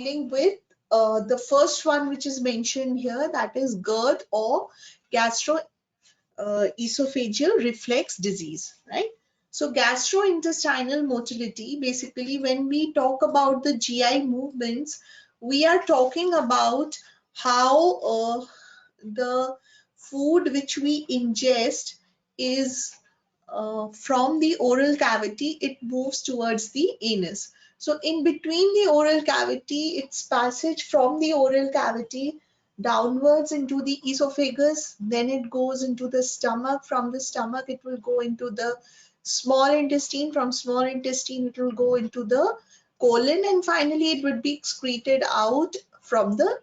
dealing with the first one which is mentioned here, that is GERD or gastroesophageal reflux disease, right? So gastrointestinal motility, basically when we talk about the GI movements, we are talking about how the food which we ingest is from the oral cavity, it moves towards the anus. So in between the oral cavity, its passage from the oral cavity downwards into the esophagus, then it goes into the stomach. From the stomach, it will go into the small intestine. From small intestine, it will go into the colon, and finally it would be excreted out from the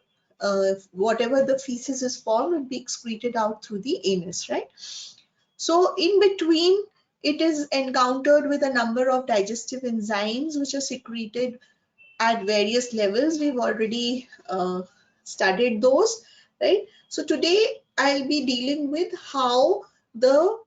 whatever the feces is formed would be excreted out through the anus, right? So in between, it is encountered with a number of digestive enzymes which are secreted at various levels. We've already studied those, right? So today I'll be dealing with how the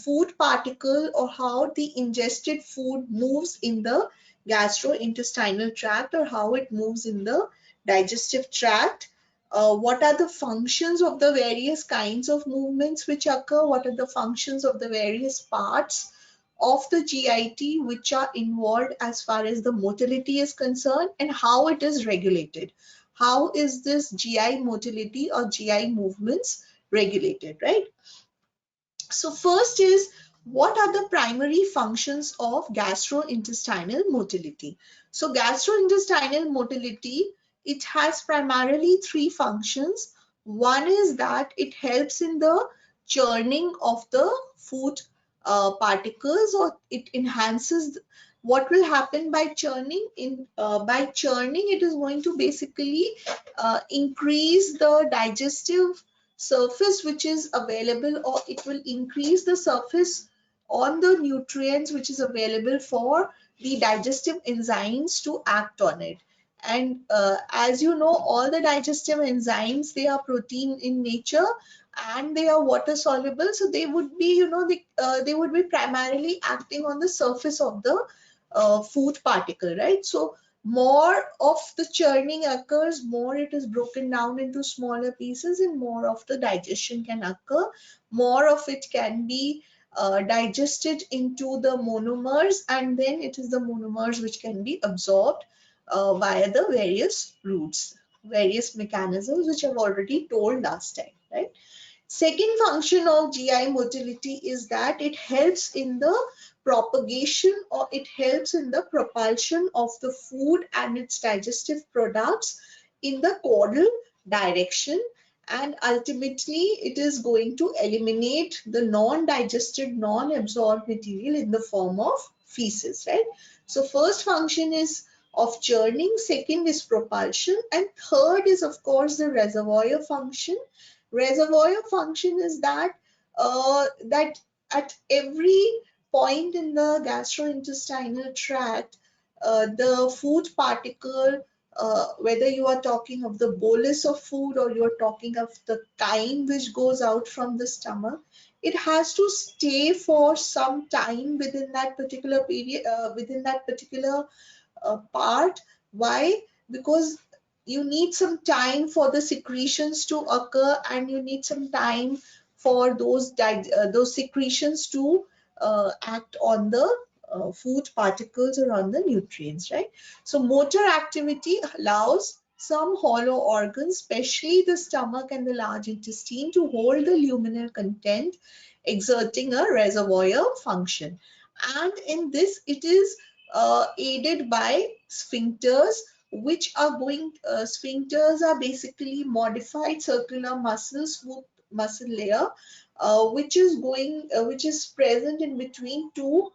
food particle or how the ingested food moves in the gastrointestinal tract, or how it moves in the digestive tract. What are the functions of the various kinds of movements which occur? What are the functions of the various parts of the GIT which are involved as far as the motility is concerned, and how it is regulated? How is this GI motility or GI movements regulated, right? So first is, what are the primary functions of gastrointestinal motility? So gastrointestinal motility, it has primarily three functions. One is that it helps in the churning of the food particles, or it enhances what will happen by churning. By churning, it is going to basically increase the digestive surface which is available, or it will increase the surface on the nutrients which is available for the digestive enzymes to act on it. And as you know, all the digestive enzymes, they are protein in nature and they are water soluble, so they would be, they would be primarily acting on the surface of the food particle, right? So more of the churning occurs, more it is broken down into smaller pieces, and more of the digestion can occur. More of it can be digested into the monomers, and then it is the monomers which can be absorbed via the various routes, various mechanisms which I've already told last time, right? Second function of GI motility is that it helps in the propagation, or it helps in the propulsion of the food and its digestive products in the caudal direction, and ultimately it is going to eliminate the non-digested, non-absorbed material in the form of feces, right? So first function is of churning, second is propulsion, and third is of course the reservoir function. Reservoir function is that at every point in the gastrointestinal tract, the food particle, whether you are talking of the bolus of food or you are talking of the chyme which goes out from the stomach, it has to stay for some time within that particular period, within that particular part. Why? Because you need some time for the secretions to occur, and you need some time for those secretions to act on the food particles or on the nutrients, right? So motor activity allows some hollow organs, especially the stomach and the large intestine, to hold the luminal content, exerting a reservoir function. And in this, it is aided by sphincters, which are sphincters are basically modified circular muscles, smooth muscle layer, which is present in between two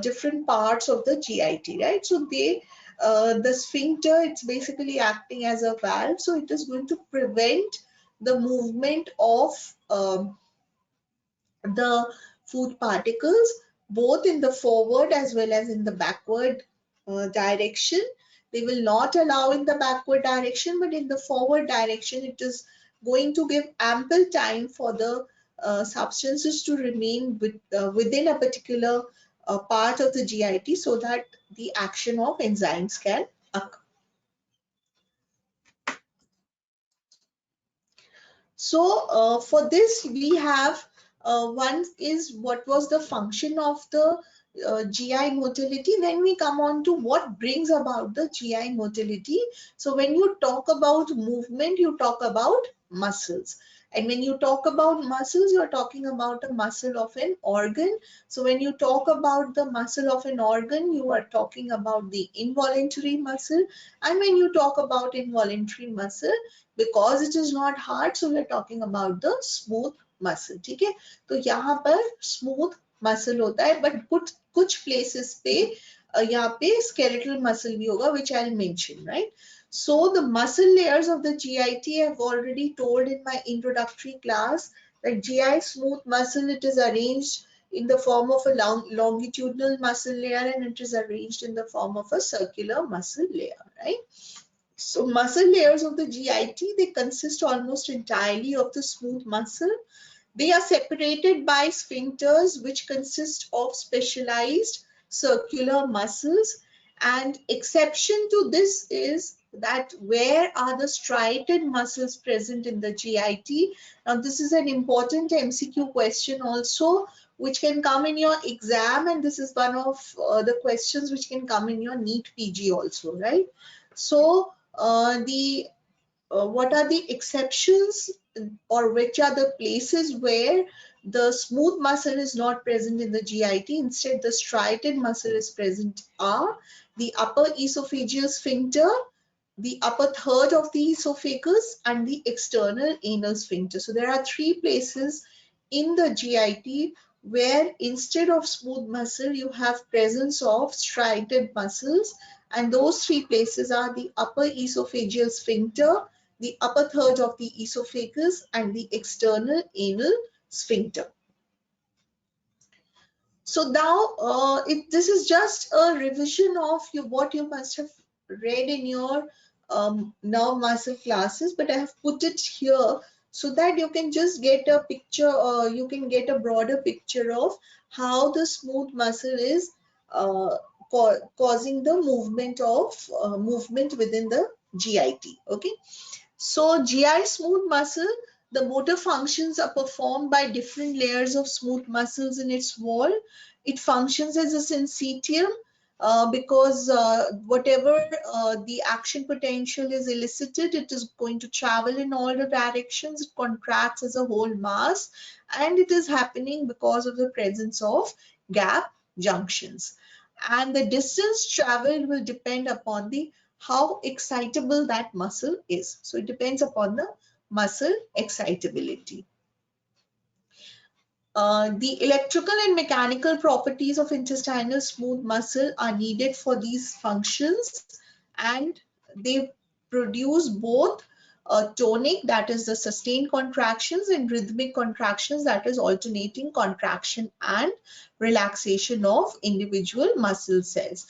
different parts of the GIT, right? So the sphincter, it's basically acting as a valve, so it is going to prevent the movement of the food particles both in the forward as well as in the backward direction. They will not allow in the backward direction, but in the forward direction, it is going to give ample time for the substances to remain within a particular part of the GIT, so that the action of enzymes can occur. So for this we have one is what was the function of the GI motility. Then we come on to what brings about the GI motility. So when you talk about movement, you talk about muscles. And when you talk about muscles, you're talking about a muscle of an organ. So when you talk about the muscle of an organ, you are talking about the involuntary muscle. And when you talk about involuntary muscle, because it is not hard, so we're talking about the smooth muscle. ठीक है, तो यहाँ पर smooth muscle होता है, but कुछ places पे यहाँ पे skeletal muscle भी होगा, which I'll mention, right? So the muscle layers of the GIT I've already told in my introductory class that GI smooth muscle, it is arranged in the form of a longitudinal muscle layer, and it is arranged in the form of a circular muscle layer, right? So muscle layers of the GIT, they consist almost entirely of the smooth muscle. They are separated by sphincters, which consist of specialized circular muscles. And exception to this is that where are the striated muscles present in the GIT? Now this is an important MCQ question also, which can come in your exam, and this is one of the questions which can come in your NEET PG also, right? So what are the exceptions, or which are the places where the smooth muscle is not present in the GIT, instead the striated muscle is present, are the upper esophageal sphincter, the upper third of the esophagus, and the external anal sphincter. So there are three places in the GIT where instead of smooth muscle you have presence of striated muscles, and those three places are the upper esophageal sphincter, the upper third of the esophagus, and the external anal sphincter. So now this is just a revision of what you must have read in your nerve muscle classes, but I have put it here so that you can just get a picture, or you can get a broader picture of how the smooth muscle is uh, causing the movement within the GIT. Okay. So GI smooth muscle, the motor functions are performed by different layers of smooth muscles in its wall. It functions as a syncytium because whatever the action potential is elicited, it is going to travel in all the directions. It contracts as a whole mass, and it is happening because of the presence of gap junctions. And the distance traveled will depend upon the how excitable that muscle is. So it depends upon the muscle excitability. The electrical and mechanical properties of intestinal smooth muscle are needed for these functions, and they produce both tonic, that is the sustained contractions, and rhythmic contractions, that is alternating contraction and relaxation of individual muscle cells.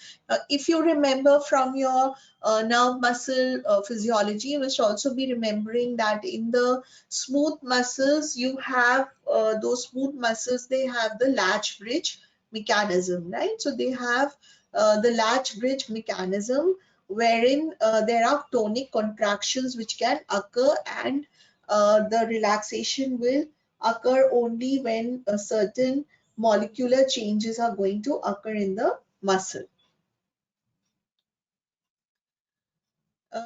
If you remember from your nerve muscle physiology, you must also be remembering that in the smooth muscles, you have those smooth muscles, they have the latch bridge mechanism, right? So they have the latch bridge mechanism wherein there are tonic contractions which can occur, and the relaxation will occur only when a certain molecular changes are going to occur in the muscle.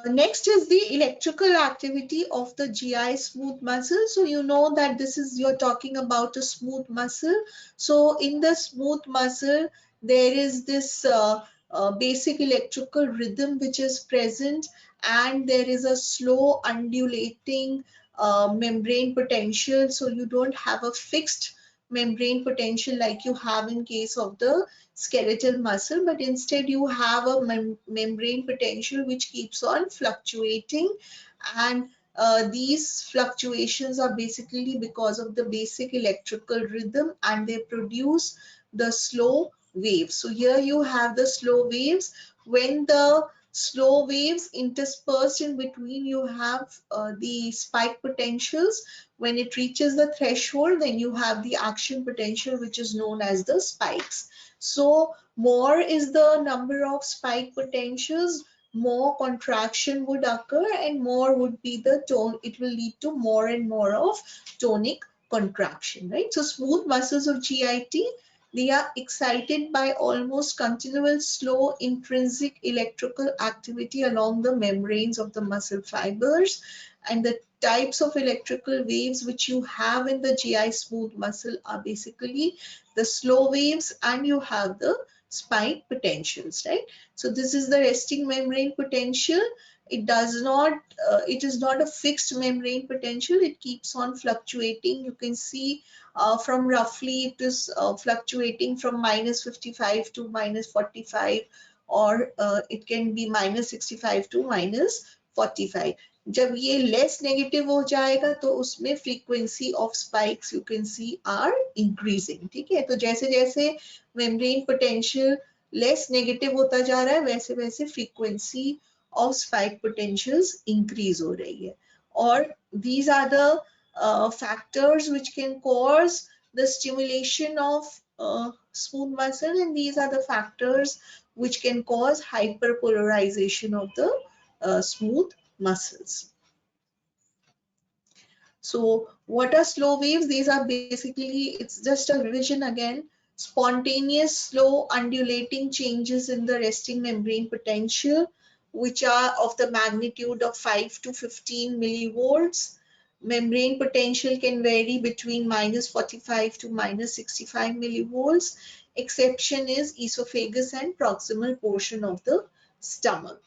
Next is the electrical activity of the GI smooth muscle. So you know that this is, you're talking about a smooth muscle. So in the smooth muscle, there is this basic electrical rhythm which is present, and there is a slow undulating membrane potential. So you don't have a fixed membrane potential like you have in case of the skeletal muscle, but instead you have a membrane potential which keeps on fluctuating, and these fluctuations are basically because of the basic electrical rhythm, and they produce the slow waves. So here you have the slow waves. When the slow waves interspersed in between, you have the spike potentials. When it reaches the threshold, then you have the action potential, which is known as the spikes. So more is the number of spike potentials, more contraction would occur and more would be the tone. It will lead to more and more of tonic contraction, right? So smooth muscles of GIT, they are excited by almost continual slow intrinsic electrical activity along the membranes of the muscle fibers, and the types of electrical waves which you have in the GI smooth muscle are basically the slow waves, and you have the spike potentials, right? So this is the resting membrane potential. It is not a fixed membrane potential. It keeps on fluctuating. You can see from roughly it is fluctuating from -55 to -45, or it can be -65 to -45. जब ये less negative हो जाएगा तो उसमें frequency of spikes you can see are increasing, ठीक है? तो जैसे जैसे मेम्ब्रेन पोटेंशियल लेस नेगेटिव होता जा रहा है वैसे वैसे frequency of spike potentials increase हो रही है. और these are the factors which can cause the stimulation of smooth muscle, and these are the factors which can cause hyperpolarization of the smooth muscles. So what are slow waves? These are basically, it's just a revision again, spontaneous slow undulating changes in the resting membrane potential which are of the magnitude of 5 to 15 millivolts. Membrane potential can vary between -45 to -65 millivolts. Exception is esophagus and proximal portion of the stomach.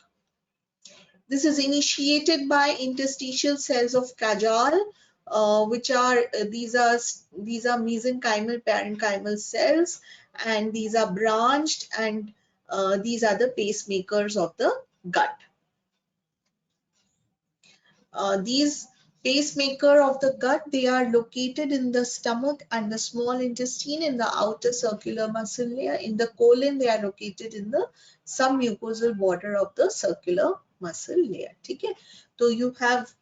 This is initiated by interstitial cells of Cajal, which are these are mesenchymal parenchymal cells, and these are branched, and these are the pacemakers of the gut. These pacemaker of the gut, they are located in the stomach and the small intestine in the outer circular muscle layer. In the colon, they are located in the submucosal border of the circular muscle layer. Okay? So you have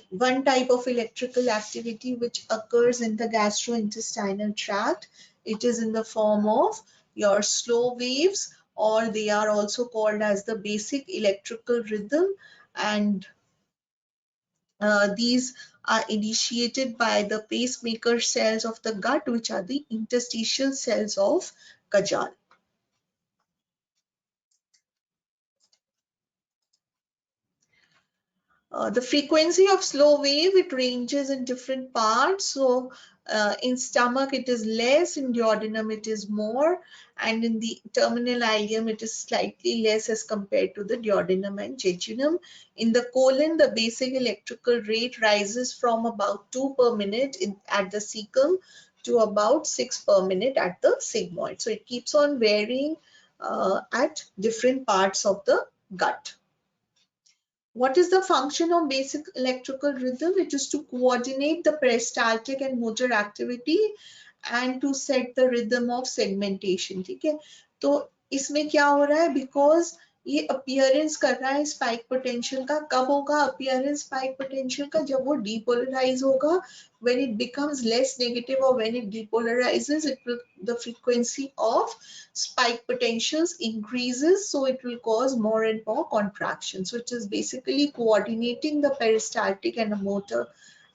one type of electrical activity which occurs in the gastrointestinal tract. It is in the form of your slow waves, or they are also called as the basic electrical rhythm, and these are initiated by the pacemaker cells of the gut, which are the interstitial cells of Cajal. The frequency of slow wave, it ranges in different parts. So in stomach, it is less, in duodenum, it is more, and in the terminal ileum, it is slightly less as compared to the duodenum and jejunum. In the colon, the basic electrical rate rises from about 2 per minute at the cecum to about 6 per minute at the sigmoid. So it keeps on varying at different parts of the gut. What is the function of basic electrical rhythm? It is to coordinate the peristaltic and motor activity and to set the rhythm of segmentation. ठीक है? तो इसमें क्या हो रहा है? Because ये appearance कर रहा है spike potential का. कब होगा appearance spike potential का? जब वो depolarize होगा, when it becomes less negative or when it depolarizes, the frequency of spike potentials increases, so it will cause more and more contraction. So it is basically coordinating the peristaltic and motor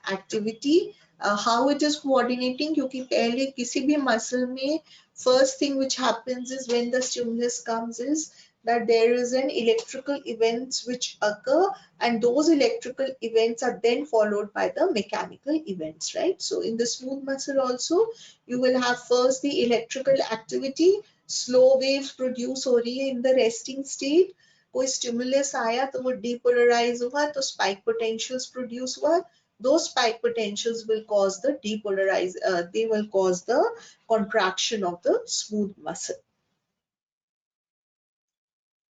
activity. How it is coordinating? क्योंकि पहले किसी भी muscle में first thing which happens is when the stimulus comes is that there is an electrical events which occur, and those electrical events are then followed by the mechanical events, right? So in the smooth muscle also, you will have first the electrical activity, slow waves produce हो रही है in the resting state. कोई stimulus आया तो वो depolarize हुआ तो spike potentials produce हुआ. Those spike potentials will cause the they will cause the contraction of the smooth muscle.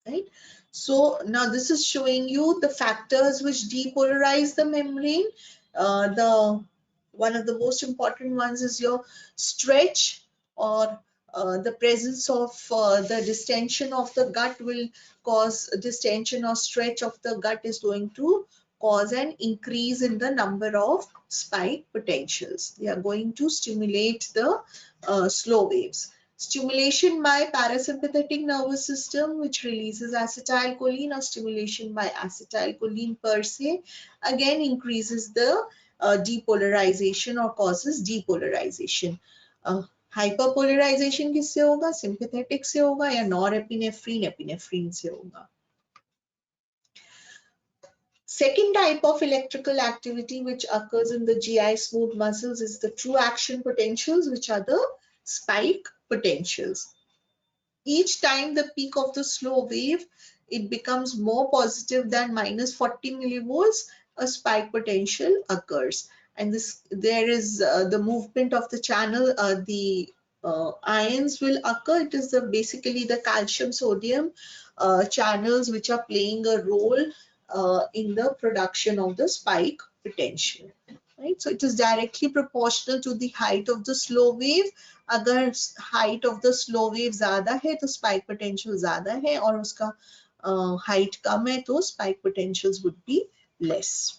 Right? So now this is showing you the factors which depolarize the membrane. One of the most important ones is your stretch, or the presence of the distension of the gut will cause distension or stretch of the gut is going to cause an increase in the number of spike potentials. They are going to stimulate the slow waves. Stimulation by parasympathetic nervous system, which releases acetylcholine, or stimulation by acetylcholine per se, again increases the depolarization or causes depolarization. Hyperpolarization किससे होगा, sympathetic से होगा या norepinephrine epinephrine से होगा. Second type of electrical activity which occurs in the GI smooth muscles is the true action potentials, which are the spike potentials. Each time the peak of the slow wave, it becomes more positive than minus 40 millivolts, a spike potential occurs. And this, there is the movement of the channel, the ions will occur. It is basically the calcium sodium channels which are playing a role in the production of the spike potential. Right, so it is directly proportional to the height of the slow wave. अगर height of the slow wave ज़्यादा है तो spike potential ज़्यादा है, और उसका height कम है तो spike potentials would be less.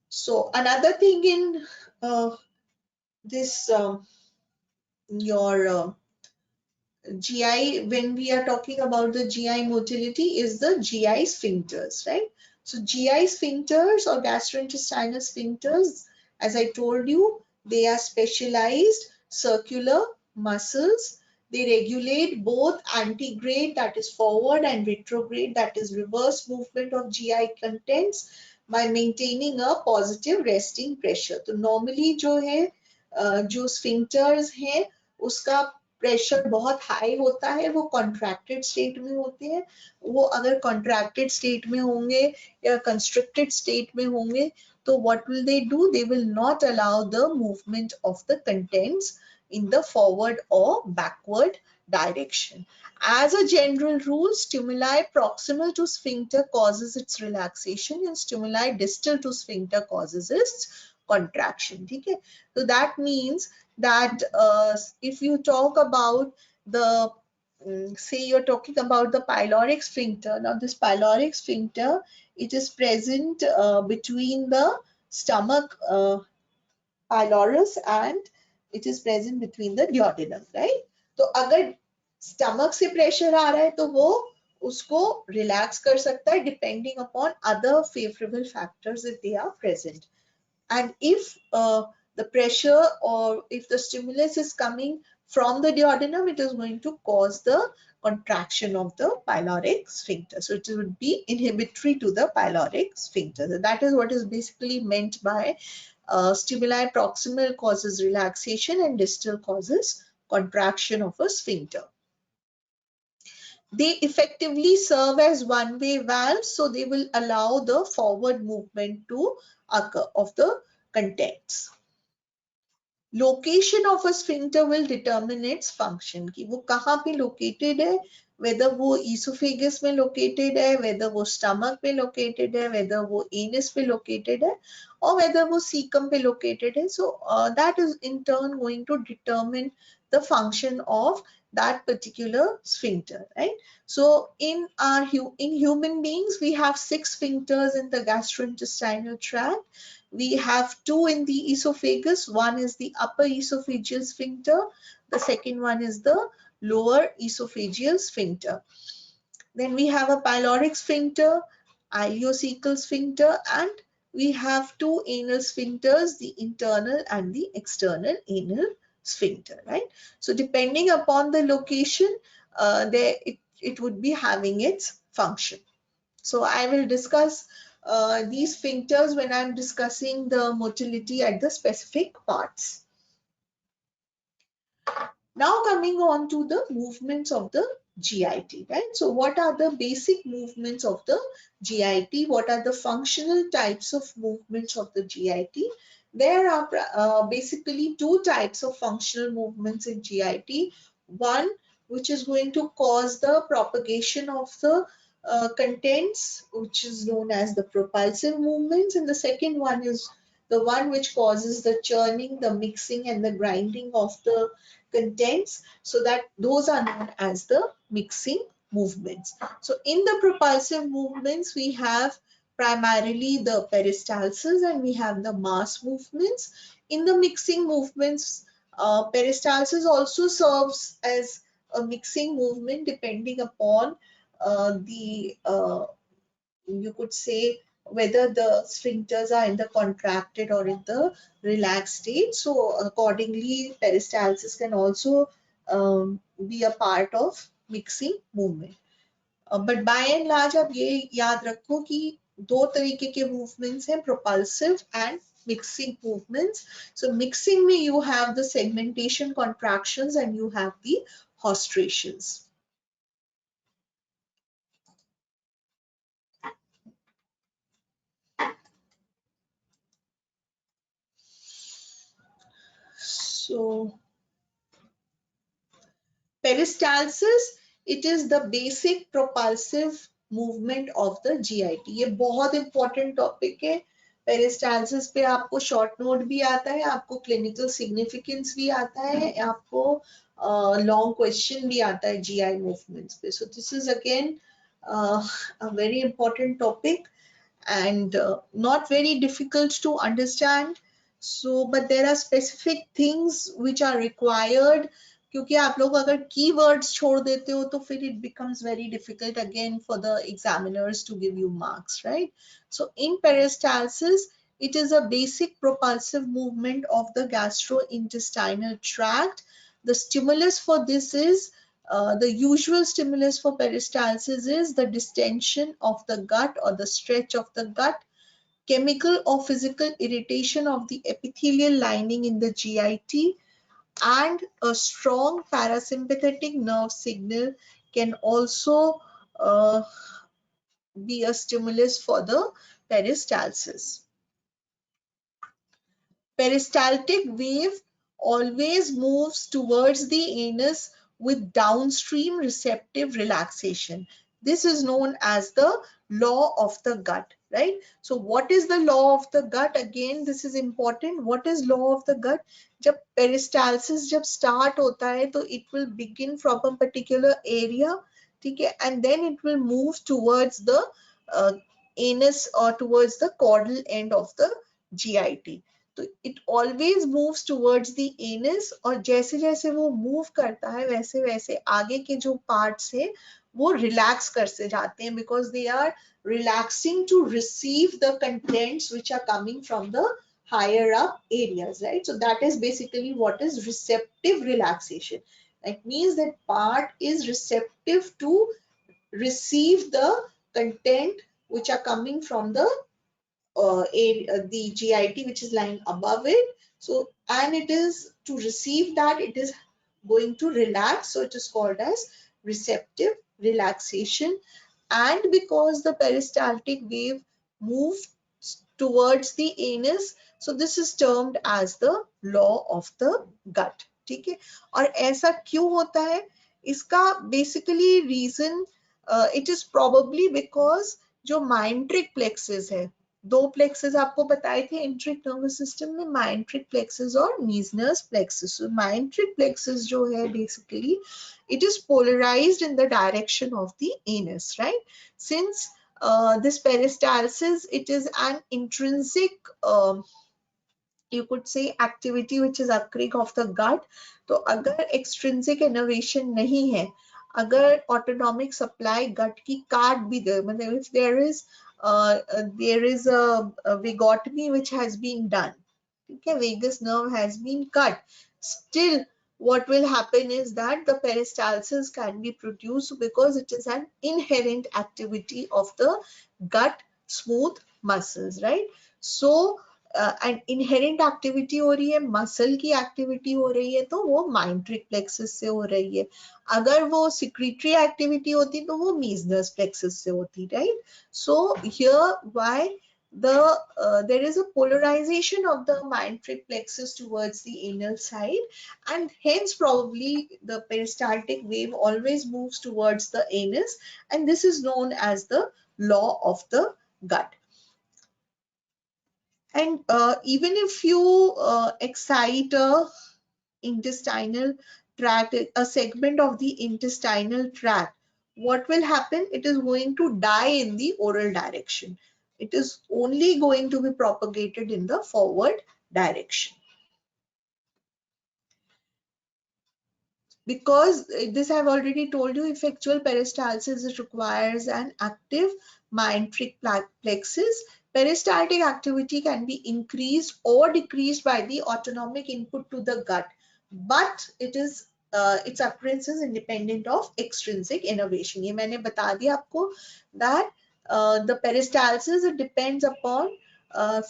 So another thing in this your GI, when we are talking about the GI motility, is the GI sphincters, right? So GI sphincters or gastrointestinal sphincters, as I told you, they are specialized circular muscles. They regulate both antegrade, that is forward, and retrograde, that is reverse movement of GI contents, by maintaining a positive resting pressure. तो normally जो है जो sphincters हैं उसका pressure बहुत high होता है, वो कॉन्ट्रैक्टेड स्टेट में होते हैं. वो अगर कॉन्ट्रैक्टेड स्टेट में होंगे या कंस्ट्रिक्टेड स्टेट में होंगे तो what will they do? They will not allow the movement of the contents in the forward or backward direction. As a general rule, stimuli proximal to sphincter causes its relaxation, and stimuli distal to sphincter causes its contraction. Okay? So that means that if you talk about the say you're talking about the pyloric sphincter. Now this pyloric sphincter, it is present between the stomach pylorus and it is present between the duodenum, right? तो अगर stomach से pressure आ रहा है तो वो उसको relax कर सकता है depending upon other favorable factors if they are present. And if the pressure or if the stimulus is coming from the duodenum, it is going to cause the contraction of the pyloric sphincter. So it would be inhibitory to the pyloric sphincter. So that is what is basically meant by stimuli proximal causes relaxation and distal causes contraction of a sphincter. They effectively serve as one-way valves, so they will allow the forward movement to occur of the contents. Location of a sphincter will determine its function, कि वो कहाँ पे located है, whether वो esophagus में located है, whether वो stomach पे located है, whether वो anus पे located है, or whether वो cecum पे located है. So that is in turn going to determine the function of that particular sphincter, right? So in human beings, we have 6 sphincters in the gastrointestinal tract. We have 2 in the esophagus. One is the upper esophageal sphincter. The second one is the lower esophageal sphincter. Then we have a pyloric sphincter, ileocecal sphincter, and we have 2 anal sphincters, the internal and the external anal sphincter, right? So depending upon the location, it would be having its function. So I will discuss these sphincters when I'm discussing the motility at the specific parts. Now coming on to the movements of the GIT, right? So what are the basic movements of the GIT? What are the functional types of movements of the GIT? There are basically 2 types of functional movements in GIT. One, which is going to cause the propagation of the contents, which is known as the propulsive movements, and the second one is the one which causes the churning, the mixing, and the grinding of the contents, so that those are known as the mixing movements. So in the propulsive movements, we have primarily the peristalsis and we have the mass movements. In the mixing movements, Peristalsis also serves as a mixing movement depending upon the you could say whether the sphincters are in the contracted or in the relaxed state. So accordingly, peristalsis can also be a part of mixing movement. But by and large आप ये याद रखो कि दो तरीके के movements हैं, propulsive and mixing movements. So mixing में you have the segmentation contractions and you have the horstrations. So peristalsis, it is the basic propulsive movement of the GIT. ये बहुत important topic है. पेरिस्टालसिस पे आपको short note भी आता है, आपको क्लिनिकल सिग्निफिकेंस भी आता है, आपको लॉन्ग क्वेश्चन भी आता है जीआई मूवमेंट्स पे. सो this is again a very important topic and not very difficult to understand. So but there are specific things which are required, क्योंकि आप लोग अगर keywords छोड़ देते हो तो फिर it becomes very difficult again for the examiners to give you marks, right? So in peristalsis, it is a basic propulsive movement of the gastrointestinal tract. The stimulus for this is the usual stimulus for peristalsis is the distension of the gut or the stretch of the gut, chemical or physical irritation of the epithelial lining in the GIT, and a strong parasympathetic nerve signal can also be a stimulus for the peristalsis. Peristaltic wave always moves towards the anus with downstream receptive relaxation. This is known as the law of the gut, right? So what is the law of the gut? Again, this is important. What is law of the gut? जब peristalsis जब start होता है तो it will begin from a particular area, ठीक है, and then it will move towards the anus or towards the caudal end of the GIT. तो it always moves towards the anus, और जैसे जैसे वो मूव करता है वैसे वैसे आगे के जो पार्ट्स है वो रिलैक्स करते जाते हैं, because they are relaxing to receive the contents which are coming from the higher up areas, right? So that is basically what is receptive relaxation. That means that part is receptive to receive the content which are coming from the the GIT which is lying above it. So, and it is to receive that, it is going to relax. So it is called as receptive relaxation. And because the peristaltic wave moves towards the anus, so this is termed as the law of the gut. ठीक है, और ऐसा क्यों होता है? इसका basically reason it is probably because जो myenteric plexus है, दो प्लेक्सेस आपको बताए थे इंट्रिक नर्वस सिस्टम में, माइंट्रिक प्लेक्सेस और मीजनस प्लेक्सेस. माइंट्रिक प्लेक्सेस जो है basically it is polarized in the direction of the anus, right? Since this peristalsis, it is an intrinsic you could say activity which is occurring of the gut. तो अगर extrinsic innervation नहीं है, अगर autonomic supply gut की काट भी दे, मतलब if there is a vagotomy which has been done, ठीक है, vagus nerve has been cut, still what will happen is that the peristalsis can be produced because it is an inherent activity of the gut smooth muscles, right? So and inherent activity हो रही है, muscle की activity हो रही है, तो वो myenteric plexus से हो रही है. अगर वो सिक्रीटरी एक्टिविटी होती तो वो मीजनस प्लेक्सस से होती, right? So here why there is a polarization of the mayenteric plexus towards the anal side, and hence probably the peristaltic wave always moves towards the anus, and this is known as the law of the gut. And even if you excite a intestinal tract, a segment of the intestinal tract, what will happen? It is going to die in the oral direction. It is only going to be propagated in the forward direction. because this I've already told you, effectual peristalsis, it requires an active myenteric plexus. Peristaltic activity can be increased or decreased by the autonomic input to the gut, but its occurrence is independent of extrinsic innervation. ये मैंने बता दिया आपको that the peristalsis, it depends upon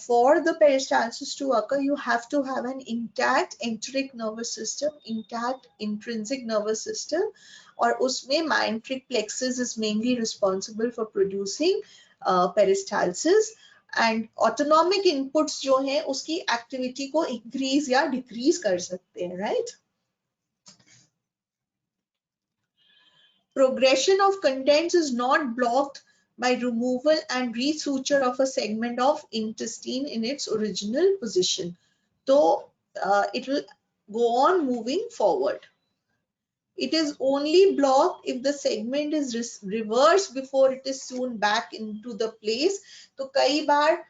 for the peristalsis to occur, you have to have an intact enteric nervous system, intact intrinsic nervous system, और उसमें myenteric plexus is mainly responsible for producing peristalsis. And autonomic inputs जो हैं उसकी activity को increase या decrease कर सकते हैं, right? Progression of contents is not blocked by removal and resuture of a segment of intestine in its original position. So it will go on moving forward. It is only blocked if the segment is reversed before it is sewn back into the place. तो कई बार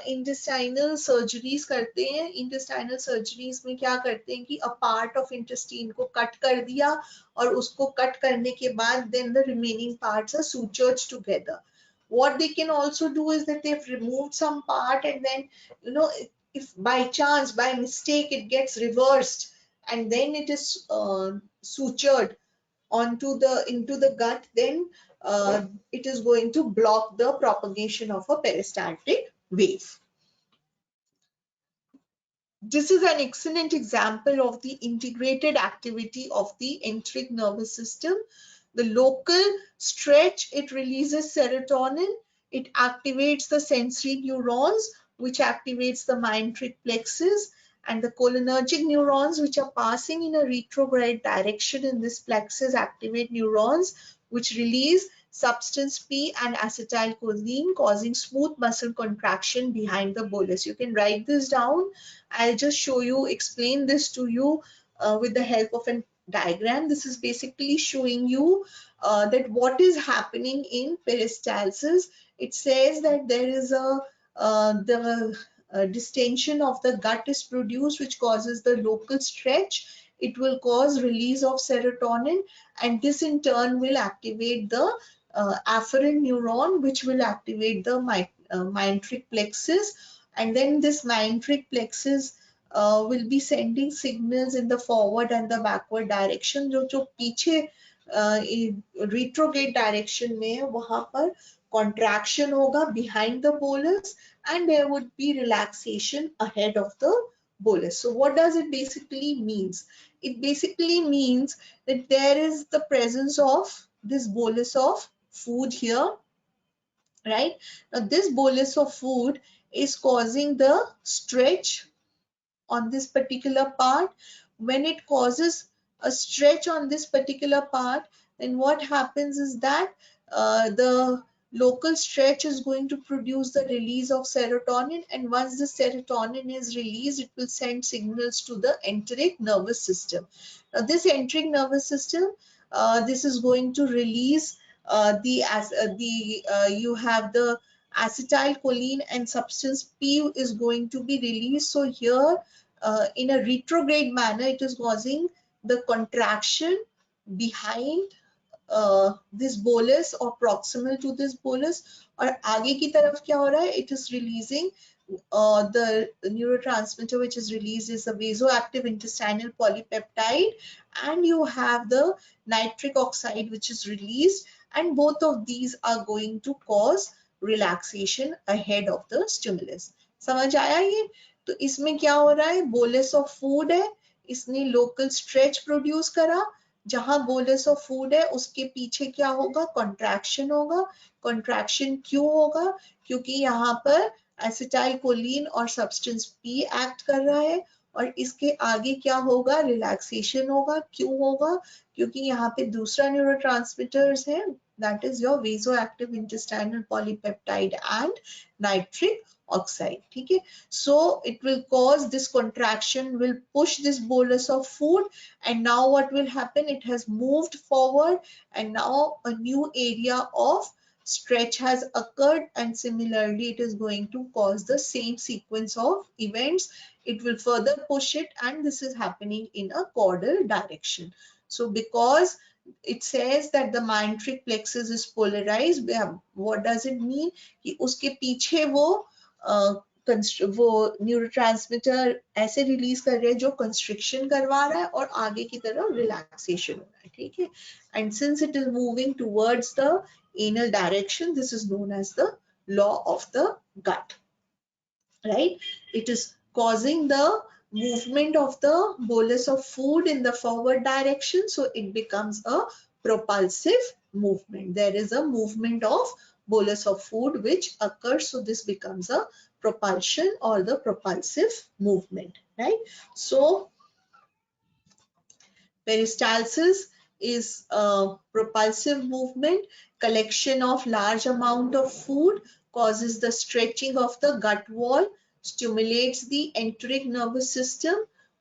intestinal surgeries करते हैं. Intestinal surgeries में क्या करते हैं कि a part of intestine को cut कर दिया और उसको cut करने के बाद then the remaining parts are sutured together. What they can also do is that they've removed some part and then, you know, if by chance, by mistake, it gets reversed and then it is sutured into the gut, then it is going to block the propagation of a peristaltic wave. This is an excellent example of the integrated activity of the enteric nervous system. The local stretch, it releases serotonin, it activates the sensory neurons, which activates the myenteric plexus, and the cholinergic neurons, which are passing in a retrograde direction in this plexus, activate neurons which release substance P and acetylcholine, causing smooth muscle contraction behind the bolus. You can write this down. I'll just show you, explain this to you with the help of a diagram. This is basically showing you that what is happening in peristalsis. It says that there is the distension of the gut is produced, which causes the local stretch. It will cause release of serotonin, and this in turn will activate the afferent neuron, which will activate the myenteric plexus, and then this myenteric plexus will be sending signals in the forward and the backward direction. जो पीछे retrograde direction में है वहां पर contraction होगा behind the bolus, and there would be relaxation ahead of the bolus. So what does it basically means? It basically means that there is the presence of this bolus of food here, right? Now this bolus of food is causing the stretch on this particular part. When it causes a stretch on this particular part, then what happens is that the local stretch is going to produce the release of serotonin, and once the serotonin is released, it will send signals to the enteric nervous system. Now this enteric nervous system, this is going to release you have the acetylcholine and substance P is going to be released. So here in a retrograde manner, it is causing the contraction behind this bolus or proximal to this bolus, और आगे की तरफ क्या हो रहा है? It is releasing the neurotransmitter which is released is the vasoactive intestinal polypeptide, and you have the nitric oxide which is released, and both of these are going to cause relaxation ahead of the stimulus. समझ आया ये? तो इसमें क्या हो रहा है? Bolus of food है, इसने लोकल स्ट्रेच प्रोड्यूस करा. जहां बोलस ऑफ फूड है उसके पीछे क्या होगा? कॉन्ट्रैक्शन होगा. कॉन्ट्रैक्शन क्यों होगा? क्योंकि यहाँ पर एसिटाइलकोलिन और सब्सटेंस पी एक्ट कर रहा है, और इसके आगे क्या होगा? रिलैक्सेशन होगा. क्यों होगा? क्योंकि यहाँ पे दूसरा न्यूरोट्रांसमीटर्स है, that is your vasoactive intestinal polypeptide and nitric oxide. ठीक है? So it will cause this contraction, will push this bolus of food, and now what will happen? It has moved forward, and now a new area of stretch has occurred, and similarly it is going to cause the same sequence of events. It will further push it, and this is happening in a caudal direction. So because it says that the mesenteric plexus is polarized, what does it mean? कि उसके पीछे वो neurotransmitter ऐसे release कर रहे हैं जो constriction करवा रहा है और आगे की तरफ रिलैक्सेशन हो रहा है, ठीक है. And since it is moving towards the anal direction, this is known as the law of the gut, right? It is causing the movement of the bolus of food in the forward direction, so it becomes a propulsive movement. There is a movement of bolus of food which occurs, so this becomes a propulsion or the propulsive movement, right? So peristalsis is a propulsive movement. Collection of large amount of food causes the stretching of the gut wall, stimulates the enteric nervous system,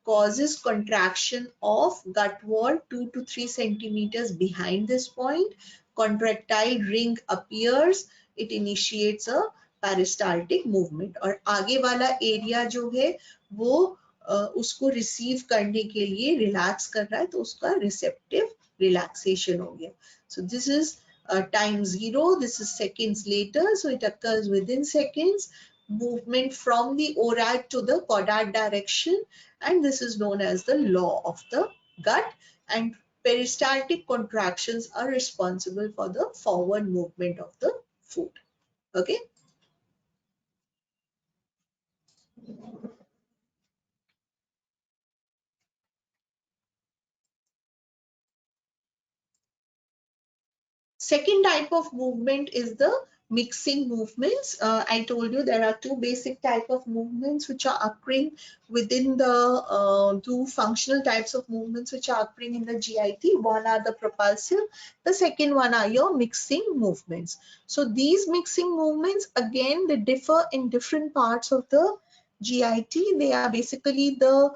causes contraction of gut wall 2 to 3 centimeters behind this point. Contractile ring appears. It initiates a peristaltic movement. और आगे वाला area जो है वो उसको receive करने के लिए रिलैक्स कर रहा है, तो उसका रिसेप्टिव रिलैक्सेशन हो गया. So this is time 0, this is seconds later, so it occurs within seconds. Movement from the ORAD to the caudate direction, and this is known as the law of the gut, and peristaltic contractions are responsible for the forward movement of the food. Okay. Second type of movement is the mixing movements. I told you there are two basic type of movements which are occurring within the two functional types of movements which are occurring in the GIT. One are the propulsive, the second one are your mixing movements. So these mixing movements, again, they differ in different parts of the GIT. They are basically the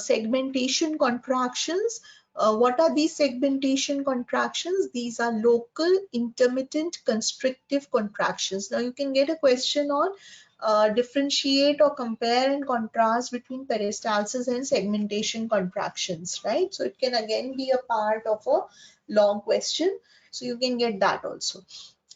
segmentation contractions. What are these segmentation contractions? These are local, intermittent, constrictive contractions. Now you can get a question on differentiate or compare and contrast between peristalsis and segmentation contractions, right? So it can again be a part of a long question. So you can get that also.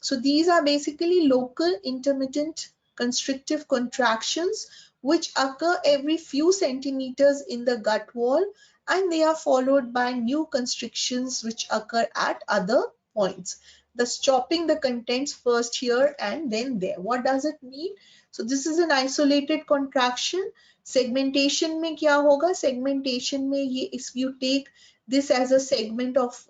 So these are basically local, intermittent, constrictive contractions which occur every few centimeters in the gut wall, and they are followed by new constrictions which occur at other points. Thus chopping the contents first here and then there. What does it mean? So this is an isolated contraction. Segmentation में क्या होगा? Segmentation में ये, if you take this as a segment of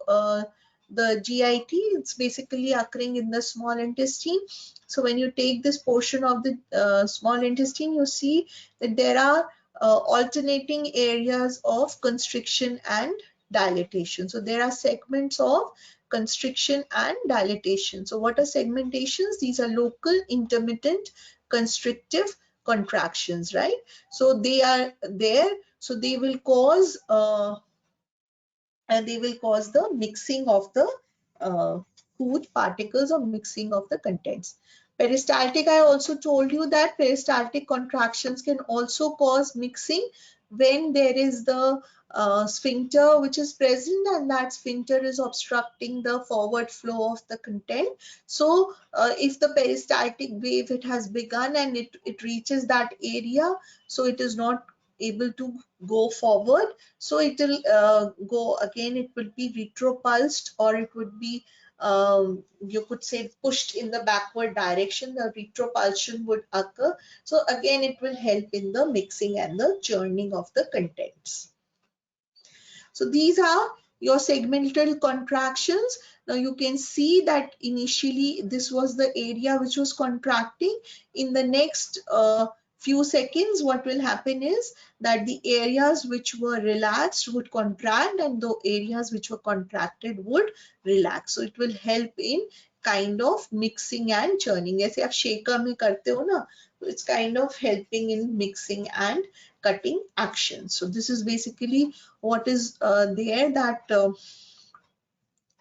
the GIT, it's basically occurring in the small intestine. So when you take this portion of the small intestine, you see that there are alternating areas of constriction and dilatation. So there are segments of constriction and dilatation. So what are segmentations? These are local, intermittent, constrictive contractions, right? So they are there. So they will cause the mixing of the food particles or mixing of the contents. Peristaltic, I also told you that peristaltic contractions can also cause mixing when there is the sphincter which is present and that sphincter is obstructing the forward flow of the content. So if the peristaltic wave, it has begun and it reaches that area, so it is not able to go forward, so it will go again, it will be retropulsed, or it would be you could say pushed in the backward direction. The retropulsion would occur, so again it will help in the mixing and the churning of the contents. So these are your segmental contractions. Now you can see that initially this was the area which was contracting. In the next few seconds, what will happen is that the areas which were relaxed would contract and the areas which were contracted would relax. So it will help in kind of mixing and churning. ऐसे आप shaker में करते हो ना, it's kind of helping in mixing and cutting action. So this is basically what is there, that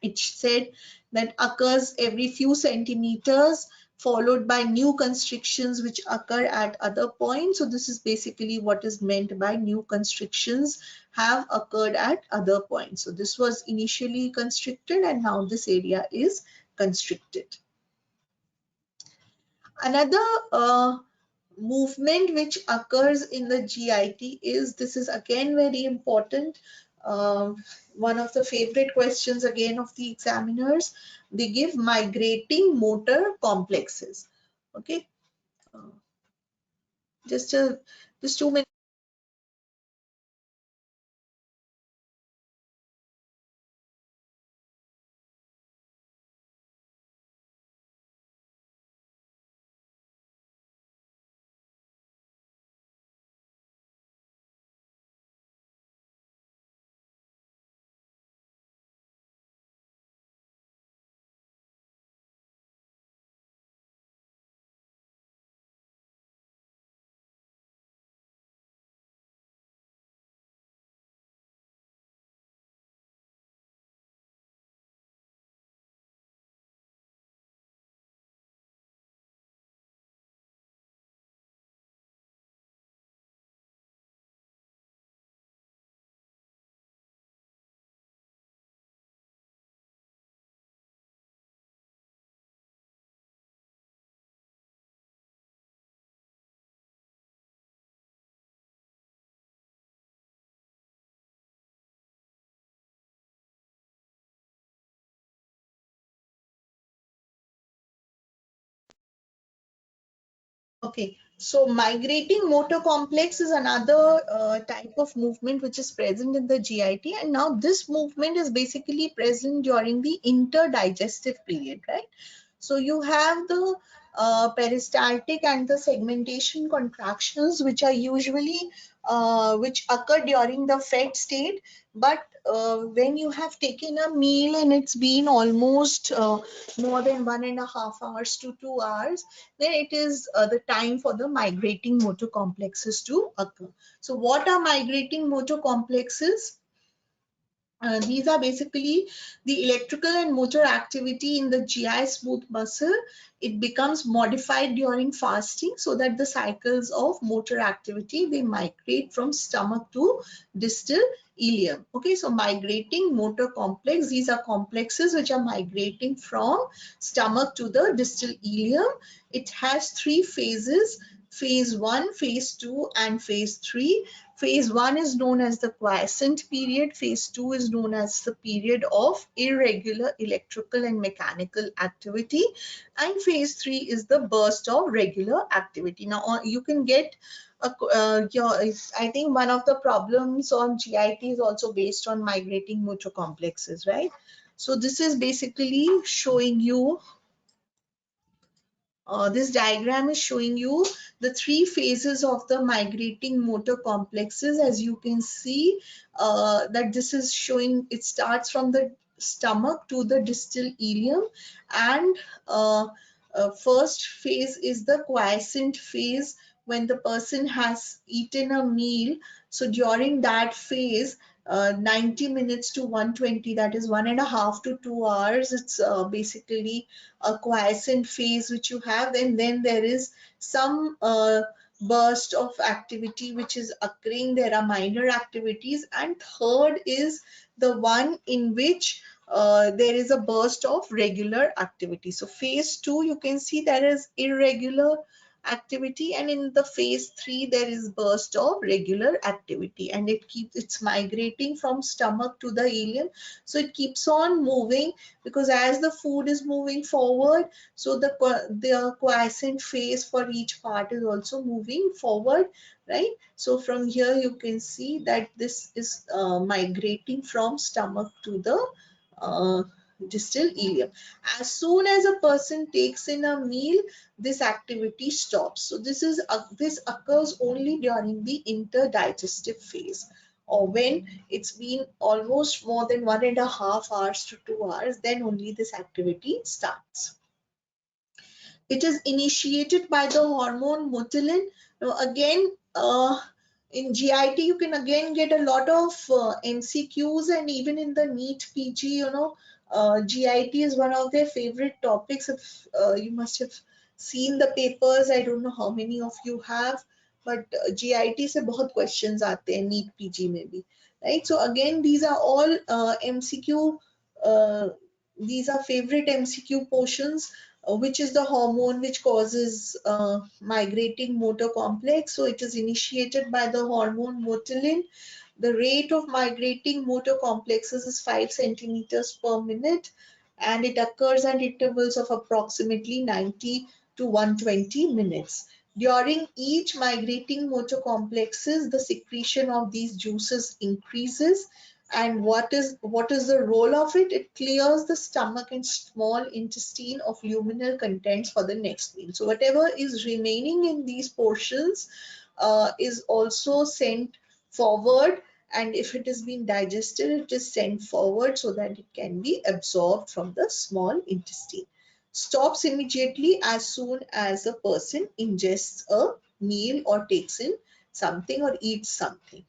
it said that occurs every few centimeters followed by new constrictions which occur at other points. So this is basically what is meant by new constrictions have occurred at other points. So this was initially constricted and now this area is constricted. Another movement which occurs in the GIT is, this is again very important, one of the favorite questions again of the examiners. They give migrating motor complexes. Okay, just 2 minutes. Okay, so migrating motor complex is another type of movement which is present in the GIT, and now this movement is basically present during the interdigestive period, right? So you have the peristaltic and the segmentation contractions, which are usually which occur during the fed state. But when you have taken a meal and it's been almost more than 1.5 hours to 2 hours, then it is the time for the migrating motor complexes to occur. So what are migrating motor complexes? These are basically the electrical and motor activity in the GI smooth muscle. It becomes modified during fasting so that the cycles of motor activity, they migrate from stomach to distal ileum. Okay, so migrating motor complex, these are complexes which are migrating from stomach to the distal ileum. It has 3 phases: phase 1, phase 2, and phase 3. Phase 1 is known as the quiescent period. Phase 2 is known as the period of irregular electrical and mechanical activity. And phase 3 is the burst of regular activity. Now, you can get I think one of the problems on GIT is also based on migrating motor complexes, right? So this is basically showing you this diagram is showing you the 3 phases of the migrating motor complexes. As you can see, that this is showing it starts from the stomach to the distal ileum, and first phase is the quiescent phase, when the person has eaten a meal. So during that phase, 90 minutes to 120, that is 1.5 to 2 hours, it's basically a quiescent phase which you have, and then there is some burst of activity which is occurring. There are minor activities, and third is the one in which there is a burst of regular activity. So phase 2, you can see there is irregular activity, and in the phase 3 there is burst of regular activity, and it's migrating from stomach to the ileum. So it keeps on moving, because as the food is moving forward, so the quiescent phase for each part is also moving forward, right? So from here you can see that this is migrating from stomach to the uh, distal ileum. As soon as a person takes in a meal, this activity stops. So this occurs only during the interdigestive phase, or when it's been almost more than 1.5 hours to 2 hours, then only this activity starts. It is initiated by the hormone mutilin. Now again, in GIT, you can again get a lot of MCQs, and even in the NEET PG, GIT is one of their favorite topics. If you must have seen the papers. I don't know how many of you have, but GIT से बहुत questions आते हैं NEET PG में भी, right? So again, these are all MCQ. Uh, these are favorite MCQ portions. Which is the hormone which causes migrating motor complex? So it is initiated by the hormone motilin. The rate of migrating motor complexes is 5 centimeters per minute, and it occurs at intervals of approximately 90 to 120 minutes. During each migrating motor complexes, the secretion of these juices increases. And what is the role of it? It clears the stomach and small intestine of luminal contents for the next meal. So whatever is remaining in these portions is also sent forward, and if it is being digested, it is sent forward so that it can be absorbed from the small intestine. Stops immediately as soon as a person ingests a meal or takes in something or eats something,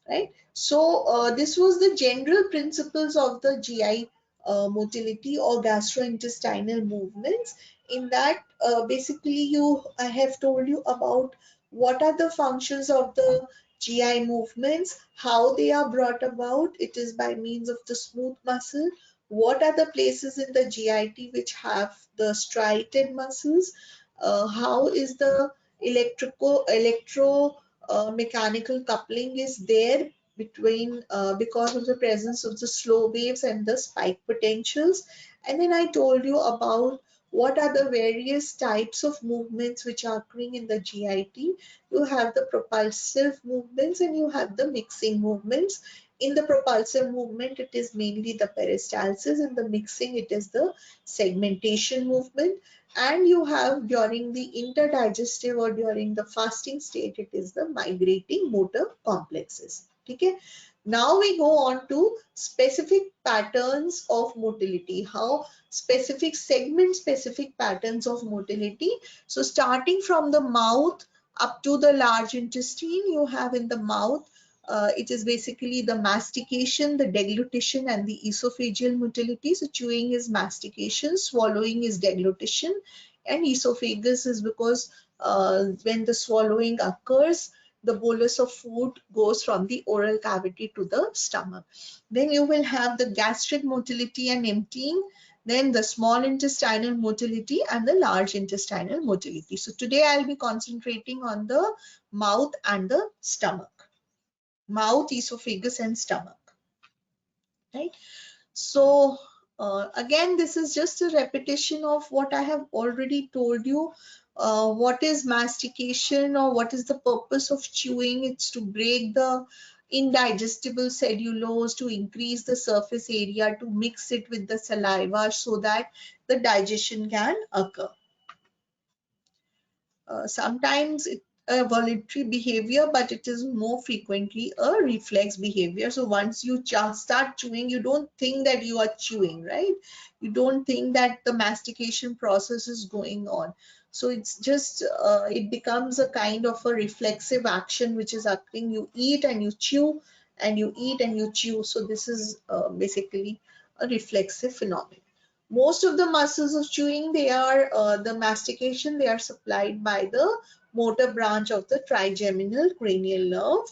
right? So this was the general principles of the GI motility or gastrointestinal movements. In that, basically, I have told you about what are the functions of the GI movements, how they are brought about. It is by means of the smooth muscle. What are the places in the GIT which have the striated muscles? How is the electro mechanical coupling is there between because of the presence of the slow waves and the spike potentials. And then I told you about what are the various types of movements which are occurring in the GIT. You have the propulsive movements and you have the mixing movements. In the propulsive movement, it is mainly the peristalsis. In the mixing, it is the segmentation movement. And you have during the interdigestive or during the fasting state, it is the migrating motor complexes. Okay. Now we go on to specific patterns of motility, how specific segment specific patterns of motility. So starting from the mouth up to the large intestine, you have in the mouth, it is basically the mastication, the deglutition, and the esophageal motility. So chewing is mastication, swallowing is deglutition, and esophagus is because when the swallowing occurs, the bolus of food goes from the oral cavity to the stomach. Then you will have the gastric motility and emptying, then the small intestinal motility and the large intestinal motility. So today I'll be concentrating on the mouth and the stomach. Mouth, esophagus, and stomach, right? So again, this is just a repetition of what I have already told you. What is mastication or what is the purpose of chewing? It's to break the indigestible cellulose, to increase the surface area, to mix it with the saliva so that the digestion can occur. Sometimes it's a voluntary behavior, but it is more frequently a reflex behavior. So once you start chewing, you don't think that you are chewing, right? You don't think that the mastication process is going on. So it's just, it becomes a kind of a reflexive action which is occurring. You eat and you chew, and you eat and you chew. So this is basically a reflexive phenomenon. Most of the muscles of chewing, they are the mastication, they are supplied by the motor branch of the trigeminal cranial nerve,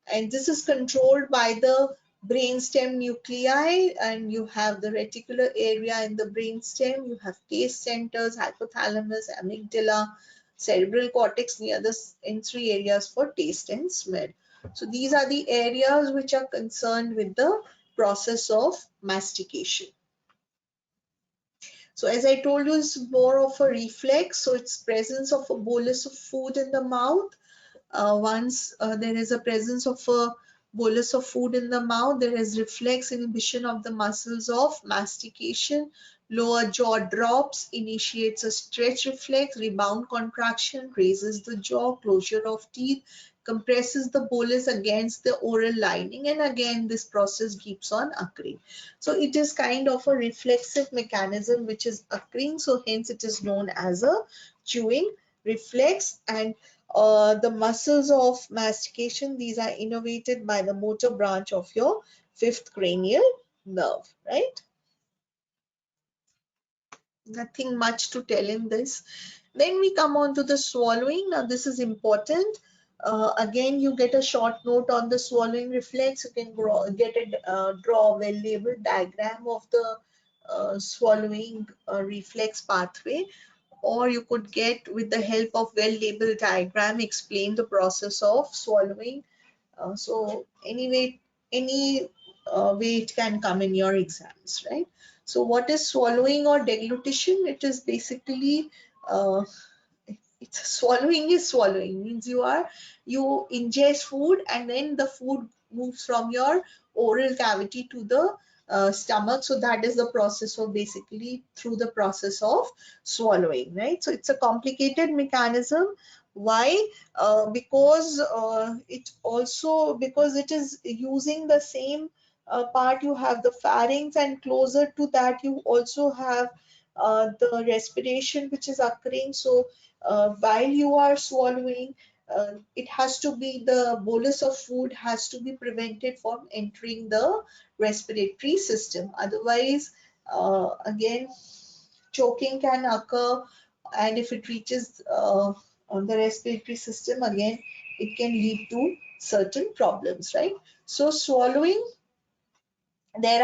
and this is controlled by the brainstem nuclei. And you have the reticular area in the brainstem, you have taste centers, hypothalamus, amygdala, cerebral cortex near the sensory areas for taste and smell. So these are the areas which are concerned with the process of mastication. So as I told you, it's more of a reflex. So it's presence of a bolus of food in the mouth. Once there is a presence of a bolus of food in the mouth, there is reflex inhibition of the muscles of mastication. Lower jaw drops, initiates a stretch reflex, rebound contraction, raises the jaw, closure of teeth, compresses the bolus against the oral lining, and again this process keeps on occurring. So it is kind of a reflexive mechanism which is occurring, so hence it is known as a chewing reflex. And the muscles of mastication, these are innervated by the motor branch of your fifth cranial nerve, right? Nothing much to tell in this. Then we come on to the swallowing. Now this is important. Again, you get a short note on the swallowing reflex. You can draw a well-labeled diagram of the swallowing reflex pathway, or you could get, with the help of well-labeled diagram, explain the process of swallowing. So anyway, any way it can come in your exams, right? So what is swallowing or deglutition? It is basically uh, it's swallowing is swallowing, means you ingest food and then the food moves from your oral cavity to the stomach. So that is the process of, basically through the process of swallowing, right? So it's a complicated mechanism. Why? Because because it is using the same part. You have the pharynx, and closer to that you also have the respiration which is occurring. So while you are swallowing, it has to be, the bolus of food has to be prevented from entering the respiratory system. Otherwise, again, choking can occur, and if it reaches on the respiratory system, again, it can lead to certain problems, right? So swallowing, there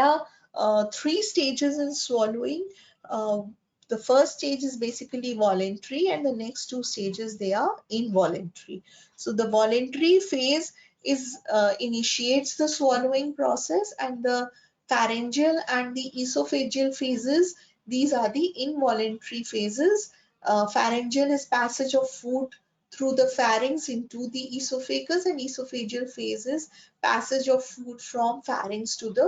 are three stages in swallowing. Uh, the first stage is basically voluntary, and the next two stages, they are involuntary. So the voluntary phase is initiates the swallowing process, and the pharyngeal and the esophageal phases, these are the involuntary phases. Pharyngeal is passage of food through the pharynx into the esophagus, and esophageal phase is passage of food from pharynx to the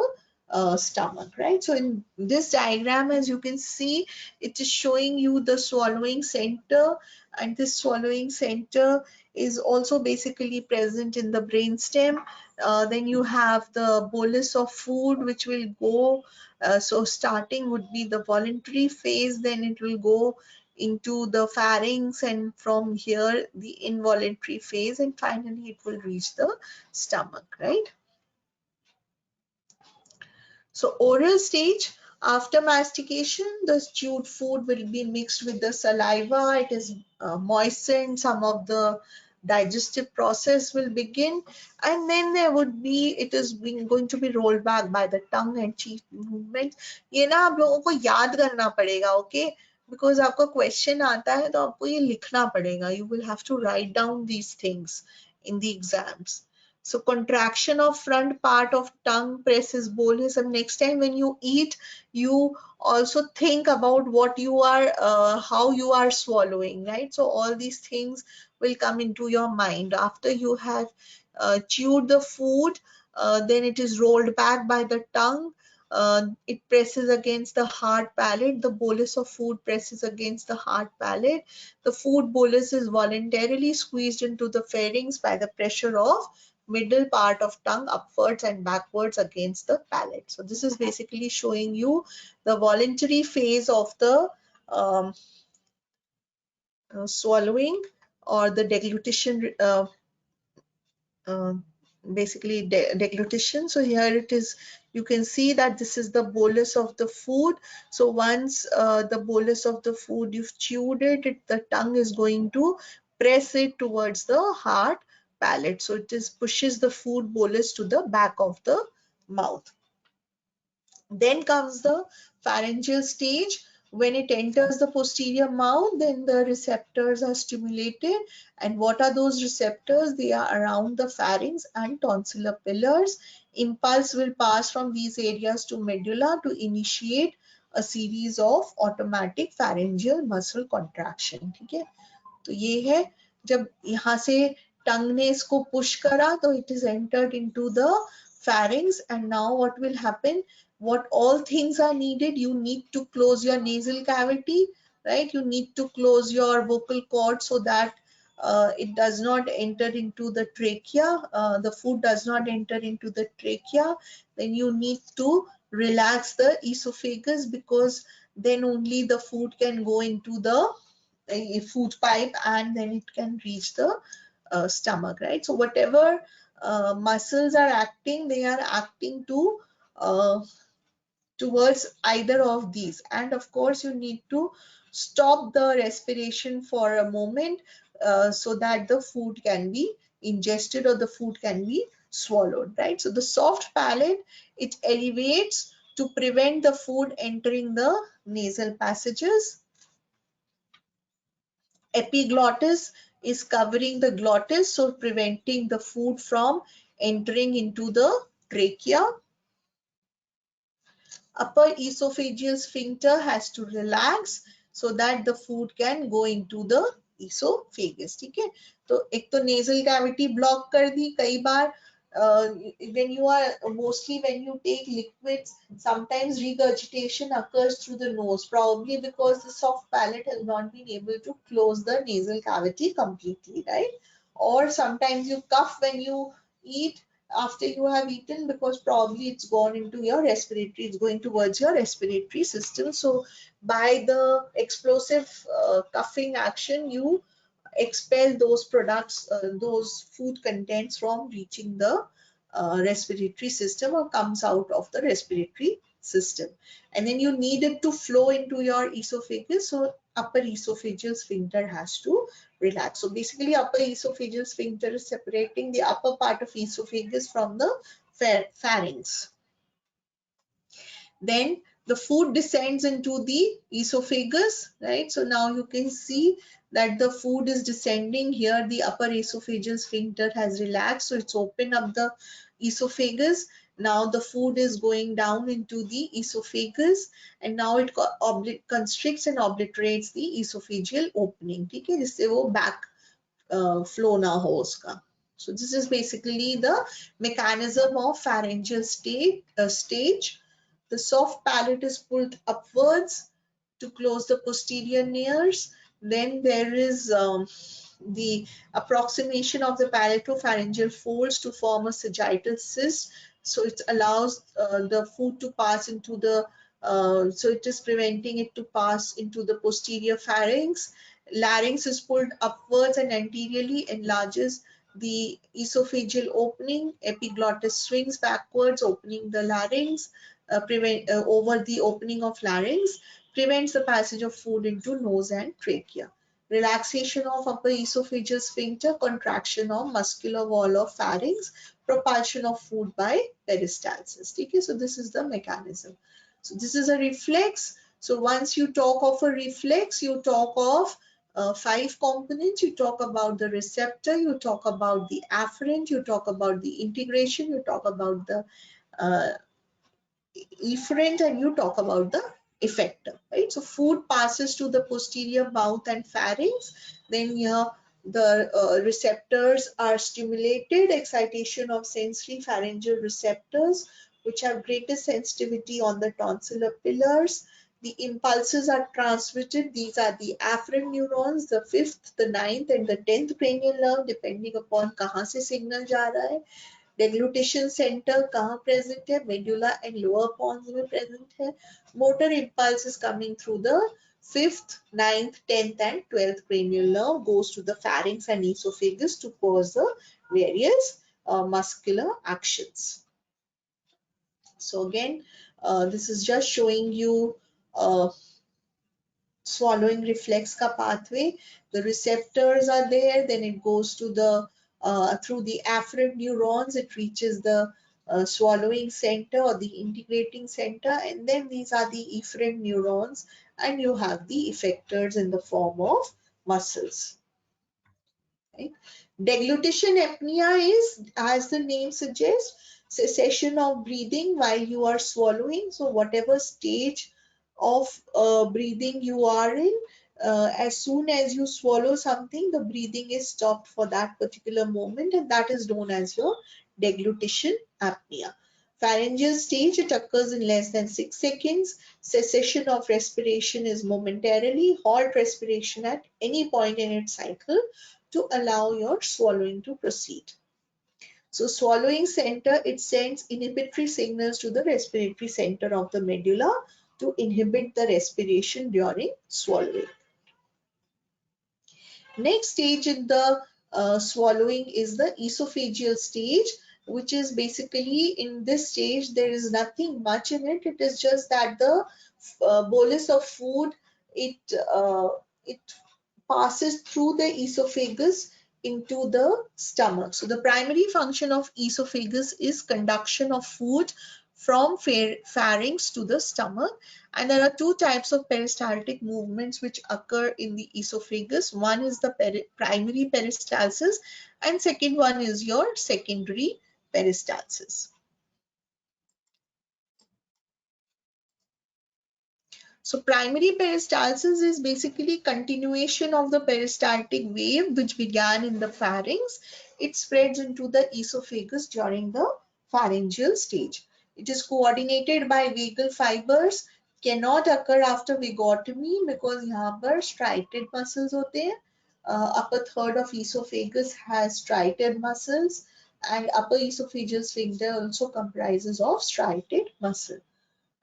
stomach, right? So in this diagram, as you can see, it is showing you the swallowing center, and this swallowing center is also basically present in the brainstem. Then you have the bolus of food which will go, so starting would be the voluntary phase, then it will go into the pharynx, and from here the involuntary phase, and finally it will reach the stomach, right? So oral stage, after mastication, the chewed food will be mixed with the saliva. It is moistened. Some of the digestive process will begin, and then there would be, it is going to be rolled back by the tongue and cheek movement. ये ना आप लोगों को याद करना पड़ेगा, okay? Because आपका question आता है तो आपको ये लिखना पड़ेगा. You will have to write down these things in the exams. So contraction of front part of tongue presses bolus, and next time when you eat, you also think about what you are, how you are swallowing, right? So all these things will come into your mind after you have chewed the food. Then it is rolled back by the tongue. It presses against the hard palate. The bolus of food presses against the hard palate. The food bolus is voluntarily squeezed into the pharynx by the pressure of middle part of tongue upwards and backwards against the palate. So this is basically showing you the voluntary phase of the swallowing or the deglutition, uh, basically deglutition. So here it is, you can see that this is the bolus of the food. So once the bolus of the food, you've chewed it, the tongue is going to press it towards the hard palate. So it is pushes the food bolus to the back of the mouth. Then comes the pharyngeal stage. When it enters the posterior mouth, then the receptors are stimulated. And what are those receptors? They are around the pharynx and tonsillar pillars. Impulse will pass from these areas to medulla to initiate a series of automatic pharyngeal muscle contraction. ठीक है? तो ये है, जब यहाँ से टंग ने इसको पुश करा तो it is entered into the pharynx, and now what will happen? What all things are needed? You need to close your nasal cavity, right? You need to close your vocal cord so that it does not enter into the trachea. The food does not enter into the trachea. Then you need to relax the esophagus, because then only the food can go into the a food pipe, and then it can reach the stomach, right? So whatever muscles are acting, they are acting to uh, towards either of these. And of course, you need to stop the respiration for a moment so that the food can be ingested or the food can be swallowed, right? So the soft palate, it elevates to prevent the food entering the nasal passages. Epiglottis is covering the glottis, so preventing the food from entering into the trachea. Upper esophageal sphincter has to relax so that the food can go into the esophagus. ठीक है, तो एक तो nasal cavity block कर दी कई बार. When you are mostly when you take liquids, sometimes regurgitation occurs through the nose, probably because the soft palate has not been able to close the nasal cavity completely, right? Or sometimes you cough when you eat after you have eaten, because probably it's gone into your respiratory, it's going towards your respiratory system. So by the explosive coughing action, you expel those products, those food contents from reaching the respiratory system or comes out of the respiratory system. And then you need it to flow into your esophagus. So upper esophageal sphincter has to relax. So basically upper esophageal sphincter is separating the upper part of esophagus from the pharynx. Then the food descends into the esophagus, right? So now you can see that the food is descending here. The upper esophageal sphincter has relaxed, so it's opened up the esophagus. Now the food is going down into the esophagus, and now it constricts and obliterates the esophageal opening. ठीक है, जिससे वो back flow ना हो उसका. So this is basically the mechanism of pharyngeal stage. The soft palate is pulled upwards to close the posterior nares. Then there is the approximation of the palatopharyngeal folds to form a sagittal cyst. So it allows the food to pass into the, so it is preventing it to pass into the posterior pharynx. Larynx is pulled upwards and anteriorly enlarges the esophageal opening. Epiglottis swings backwards, opening the larynx. Over the opening of larynx, prevents the passage of food into nose and trachea. Relaxation of upper esophageal sphincter, contraction of muscular wall of pharynx, propulsion of food by peristalsis. Okay, so this is the mechanism. So this is a reflex. So once you talk of a reflex, you talk of 5 components. You talk about the receptor, you talk about the afferent, you talk about the integration, you talk about the efferent, and you talk about the effector, right? So food passes to the posterior mouth and pharynx. Then here the receptors are stimulated, excitation of sensory pharyngeal receptors, which have greater sensitivity on the tonsillar pillars. The impulses are transmitted. These are the afferent neurons, the 5th, the 9th, and the 10th cranial nerve, depending upon कहाँ से signal जा रहा है. डेग्लूटेशन centre कहाँ present है, medulla and lower Pond's में present है. Motor impulse is coming through the 5th, 9th, 10th and 12th cranial nerve, goes to the pharynx and esophagus to cause the various muscular actions. So again, this is just showing you swallowing reflex ka pathway. The receptors are there, then it goes to the through the afferent neurons, it reaches the swallowing center or the integrating center, and then these are the efferent neurons, and you have the effectors in the form of muscles. Right? Deglutition apnea is, as the name suggests, cessation of breathing while you are swallowing. So whatever stage of breathing you are in, as soon as you swallow something, the breathing is stopped for that particular moment, and that is known as your deglutition apnea. Pharyngeal stage, it occurs in less than 6 seconds. Cessation of respiration is momentarily. Halt respiration at any point in its cycle to allow your swallowing to proceed. So swallowing center, it sends inhibitory signals to the respiratory center of the medulla to inhibit the respiration during swallowing. Next stage in the swallowing is the esophageal stage. which is basically in this stage, there is nothing much in it. It is just that the bolus of food, it it passes through the esophagus into the stomach. So the primary function of esophagus is conduction of food from pharynx to the stomach. And there are two types of peristaltic movements which occur in the esophagus. One is the primary peristalsis, and second one is your secondary peristalsis. So primary peristalsis is basically continuation of the peristaltic wave which began in the pharynx. It spreads into the esophagus during the pharyngeal stage. It is coordinated by vagal fibers, cannot occur after vagotomy because यहाँ पर striated muscles होते हैं. Upper third of esophagus has striated muscles, and upper esophageal sphincter also comprises of striated muscle.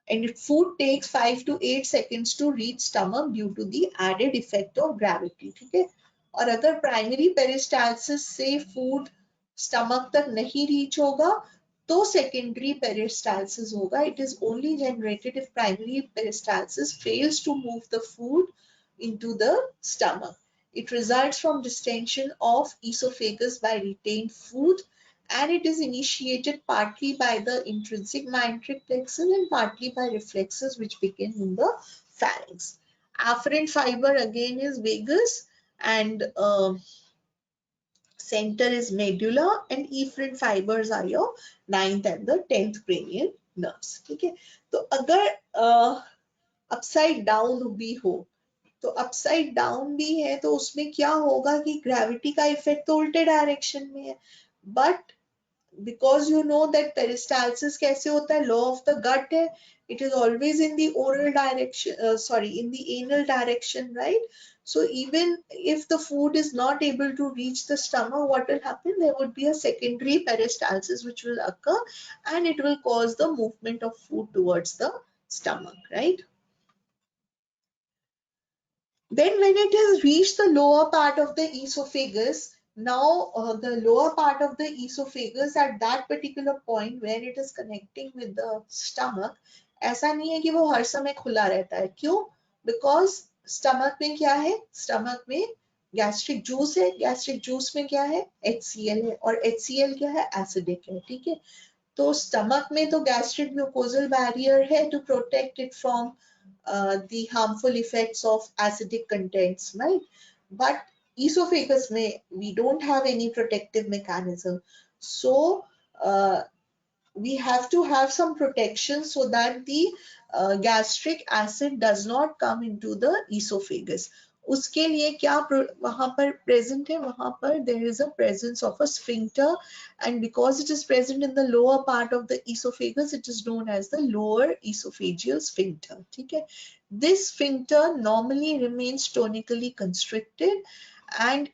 And food takes 5 to 8 seconds to reach stomach due to the added effect of gravity. ठीक है. और अगर primary peristalsis से food stomach तक नहीं reach होगा तो secondary peristalsis होगा. It is only generated if primary peristalsis fails to move the food into the stomach. It results from distension of esophagus by retained food, and it is initiated partly by the intrinsic mesenteric plexus and partly by reflexes which begin in the pharynx. Afferent fiber again is vagus, and center is medulla, and efferent fibers are your 9th and the 10th cranial nerves. ठीक है. तो अगर upside down भी हो, तो upside down भी है तो उसमें क्या होगा कि ग्रेविटी का इफेक्ट तो उल्टे डायरेक्शन में है. But because you know that peristalsis कैसे होता है, law of the gut है, it is always in the oral direction, in the anal direction, right? So even if the food is not able to reach the stomach, what will happen? There would be a secondary peristalsis which will occur, and it will cause the movement of food towards the stomach, right? Then when it has reached the lower part of the esophagus, now the lower part of the esophagus at that particular point where it is connecting with the stomach, ऐसा नहीं है कि वो हर समय खुला रहता है. क्यों? Because stomach में क्या है? Stomach में gastric juice है. Gastric juice में क्या है? HCl है. और HCl क्या है? Acidic है. ठीक है. तो stomach में तो gastric mucosal barrier है to protect it from the harmful effects of acidic contents, right? But esophagus we don't have any protective mechanism. So we have to have some protection so that the gastric acid does not come into the esophagus. उसके लिए क्या वहां पर present है? वहां पर there is a presence of a sphincter, and because it is present in the lower part of the esophagus, it is known as the lower esophageal sphincter. ठीक है. This sphincter normally remains tonically constricted, and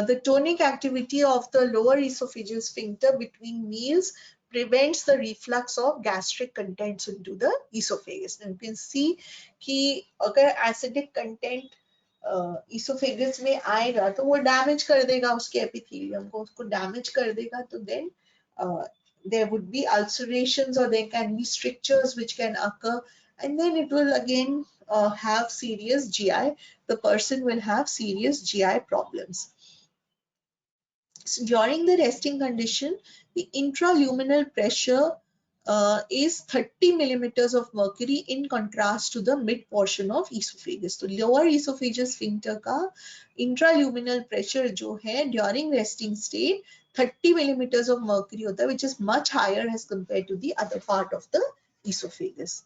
the tonic activity of the lower esophageal sphincter between meals prevents the reflux of gastric contents into the esophagus. And you can see कि अगर acidic content esophagus में आएगा तो वो damage कर देगा उसके epithelium को, उसको damage कर देगा, तो then there would be ulcerations or there can be strictures which can occur, and then it will again have serious GI. The person will have serious GI problems. So during the resting condition, the intraluminal pressure is 30 millimeters of mercury in contrast to the mid portion of esophagus. So lower esophageal sphincter का intraluminal pressure जो है during resting state 30 millimeters of mercury होता है, which is much higher as compared to the other part of the esophagus.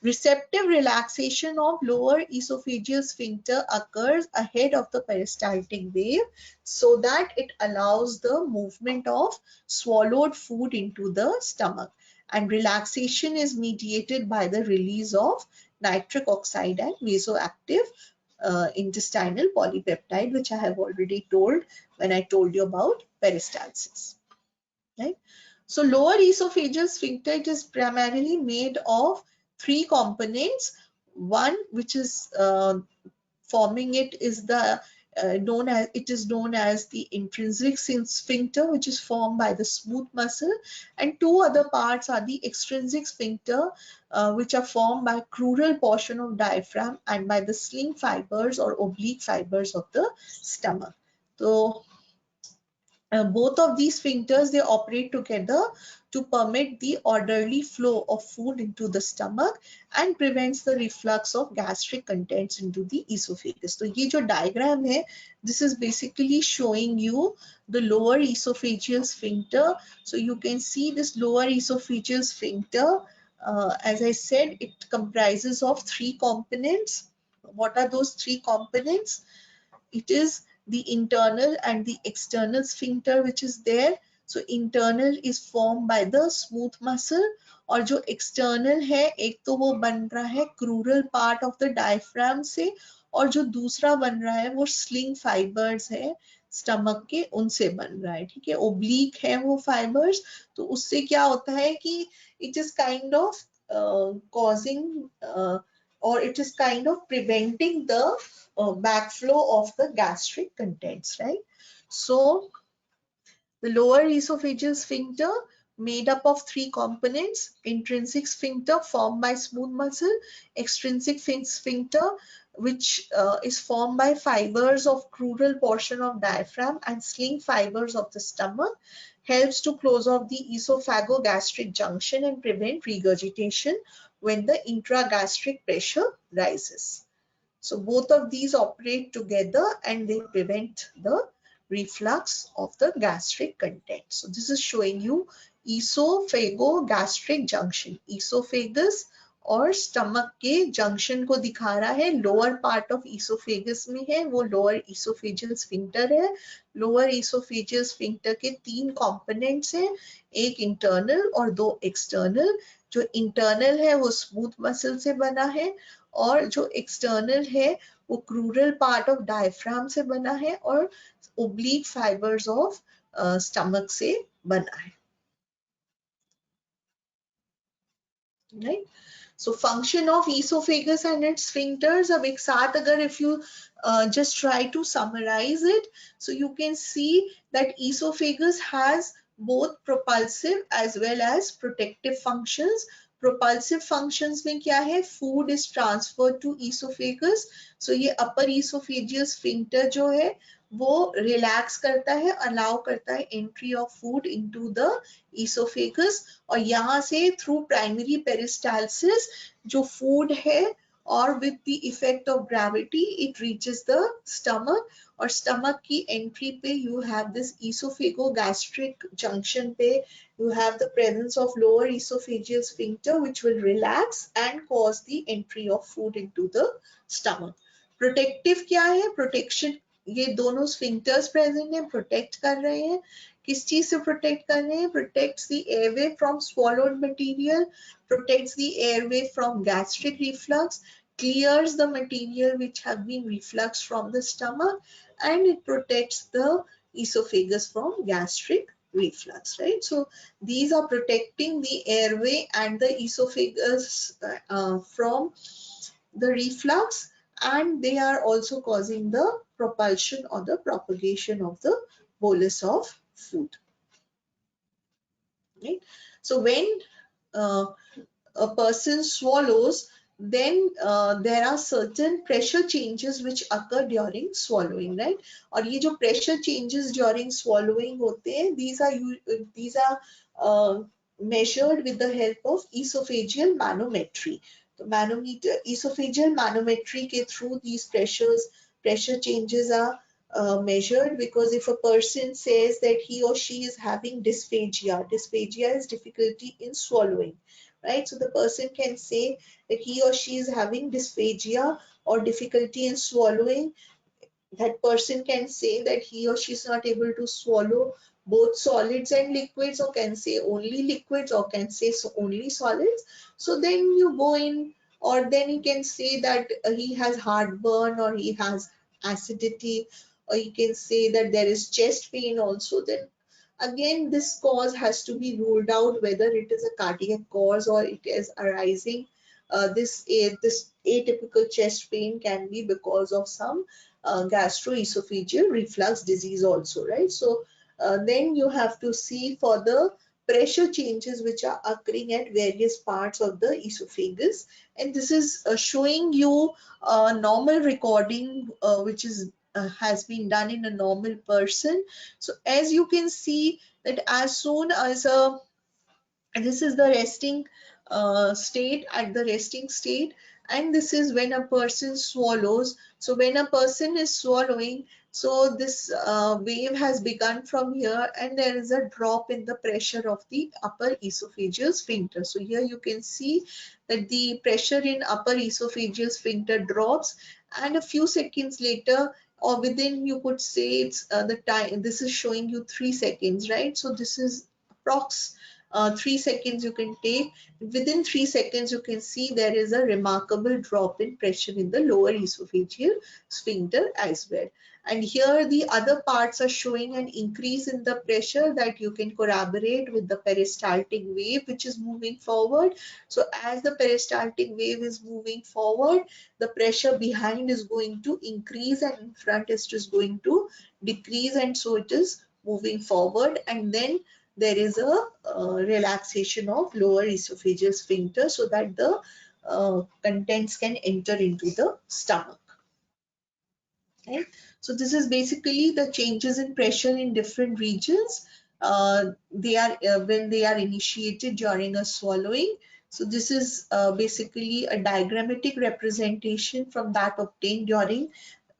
Receptive relaxation of lower esophageal sphincter occurs ahead of the peristaltic wave so that it allows the movement of swallowed food into the stomach. And relaxation is mediated by the release of nitric oxide and vasoactive intestinal polypeptide, which I have already told when I told you about peristalsis. Right? So lower esophageal sphincter, it is primarily made of 3 components. One which is forming it is the it is known as the intrinsic sphincter, which is formed by the smooth muscle, and two other parts are the extrinsic sphincter, which are formed by crural portion of diaphragm and by the sling fibers or oblique fibers of the stomach. So both of these sphincters, they operate together to permit the orderly flow of food into the stomach and prevents the reflux of gastric contents into the esophagus. So ये जो diagram है, this is basically showing you the lower esophageal sphincter. So you can see this lower esophageal sphincter. As I said, it comprises of three components. What are those three components? It is the internal and the external sphincter which is there. So internal is formed by the smooth muscle, और जो external है, एक तो वो बन रहा है crural part of the diaphragm से, और जो दूसरा बन रहा है वो sling fibers है स्टमक के, उनसे बन रहा है, ठीक है, ओब्लिक है वो फाइबर्स. तो उससे क्या होता है कि it is kind of causing or it is kind of preventing the backflow of the gastric contents, right? So the lower esophageal sphincter made up of three components: intrinsic sphincter formed by smooth muscle, extrinsic sphincter which is formed by fibers of crural portion of diaphragm, and sling fibers of the stomach, helps to close off the esophagogastric junction and prevent regurgitation when the intragastric pressure rises. So both of these operate together and they prevent the reflux of the gastric content. So this is showing you esophagogastric junction. Esophagus और stomach के junction को दिखा रहा है. Lower part of oesophagus में है वो lower oesophageal sphincter है. लोअर इसोफेजियल स्फिंक्टर के तीन कंपोनेंट्स हैं, एक इंटरनल और दो एक्सटर्नल. जो इंटरनल है वो स्मूथ मसल से बना है और जो एक्सटर्नल है वो क्रूरल पार्ट ऑफ डायफ्राम से बना है और ओब्लिक फाइबर्स ऑफ स्टमक से बना है. Right? So function of esophagus and its sphincters. अब एक साथ अगर if you just try to summarize it, so you can see that esophagus has both propulsive as well as protective functions. Propulsive functions में क्या है? Food is transferred to esophagus. So ये upper esophageal sphincter जो है वो relax करता है, allow करता है entry of food into the oesophagus, और यहाँ से थ्रू प्राइमरी पेरिस्टालसिस जो फूड है और with the effect of gravity it reaches the stomach, और स्टमक की एंट्री पे यू हैव दिस इसोफेगोगैस्ट्रिक जंक्शन पे you have the presence of lower esophageal sphincter which will relax and cause the entry of food into the stomach. Protective क्या है? Protection, ये दोनों sphincters present हैं, protect कर रहे हैं. किस चीज से प्रोटेक्ट कर रहे हैं? Protects the airway from swallowed material, protects the airway from gastric reflux, clears the material which have been refluxed from the stomach, and it protects the esophagus from gastric reflux, right? So these are protecting the airway and the esophagus from the reflux, and they are also causing the propulsion or the propagation of the bolus of food. Right? So when a person swallows, then there are certain pressure changes which occur during swallowing, right? और ये जो pressure changes during swallowing होते हैं, these are measured with the help of esophageal manometry. तो manometer, esophageal manometry के through these pressure changes are measured, because if a person says that he or she is having dysphagia, dysphagia is difficulty in swallowing, right? So the person can say that he or she is having dysphagia or difficulty in swallowing. That person can say that he or she is not able to swallow both solids and liquids, or can say only liquids, or can say only solids. So then you go in, or then you can say that he has heartburn or he has acidity, or you can say that there is chest pain also. Then again this cause has to be ruled out, whether it is a cardiac cause or it is arising. This atypical chest pain can be because of some gastroesophageal reflux disease also, right? So then you have to see for the pressure changes which are occurring at various parts of the esophagus, and this is showing you a normal recording which is has been done in a normal person. So as you can see that as soon as a this is the resting state, at the resting state, and this is when a person swallows. So when a person is swallowing, so this wave has begun from here, and there is a drop in the pressure of the upper esophageal sphincter. So here you can see that the pressure in upper esophageal sphincter drops, and a few seconds later, or within, you could say it's the time, this is showing you 3 seconds, right? So this is approx 3 seconds you can take. Within 3 seconds, you can see there is a remarkable drop in pressure in the lower esophageal sphincter as well. And here the other parts are showing an increase in the pressure that you can corroborate with the peristaltic wave which is moving forward. So as the peristaltic wave is moving forward, the pressure behind is going to increase and in front is just going to decrease, and so it is moving forward, and then there is a relaxation of lower esophageal sphincter so that the contents can enter into the stomach. Right? So this is basically the changes in pressure in different regions. They are when they are initiated during a swallowing. So this is basically a diagrammatic representation from that obtained during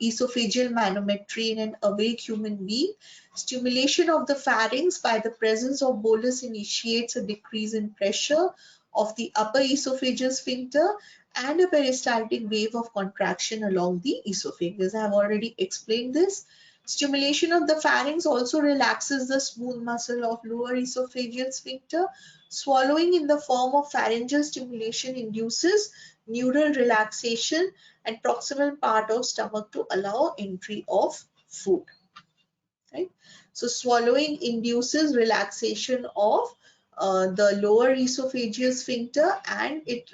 esophageal manometry in an awake human being. Stimulation of the pharynx by the presence of bolus initiates a decrease in pressure of the upper esophageal sphincter and a peristaltic wave of contraction along the esophagus. I have already explained this. Stimulation of the pharynx also relaxes the smooth muscle of lower esophageal sphincter. Swallowing in the form of pharyngeal stimulation induces neural relaxation and proximal part of stomach to allow entry of food. Right? So swallowing induces relaxation of the lower esophageal sphincter, and it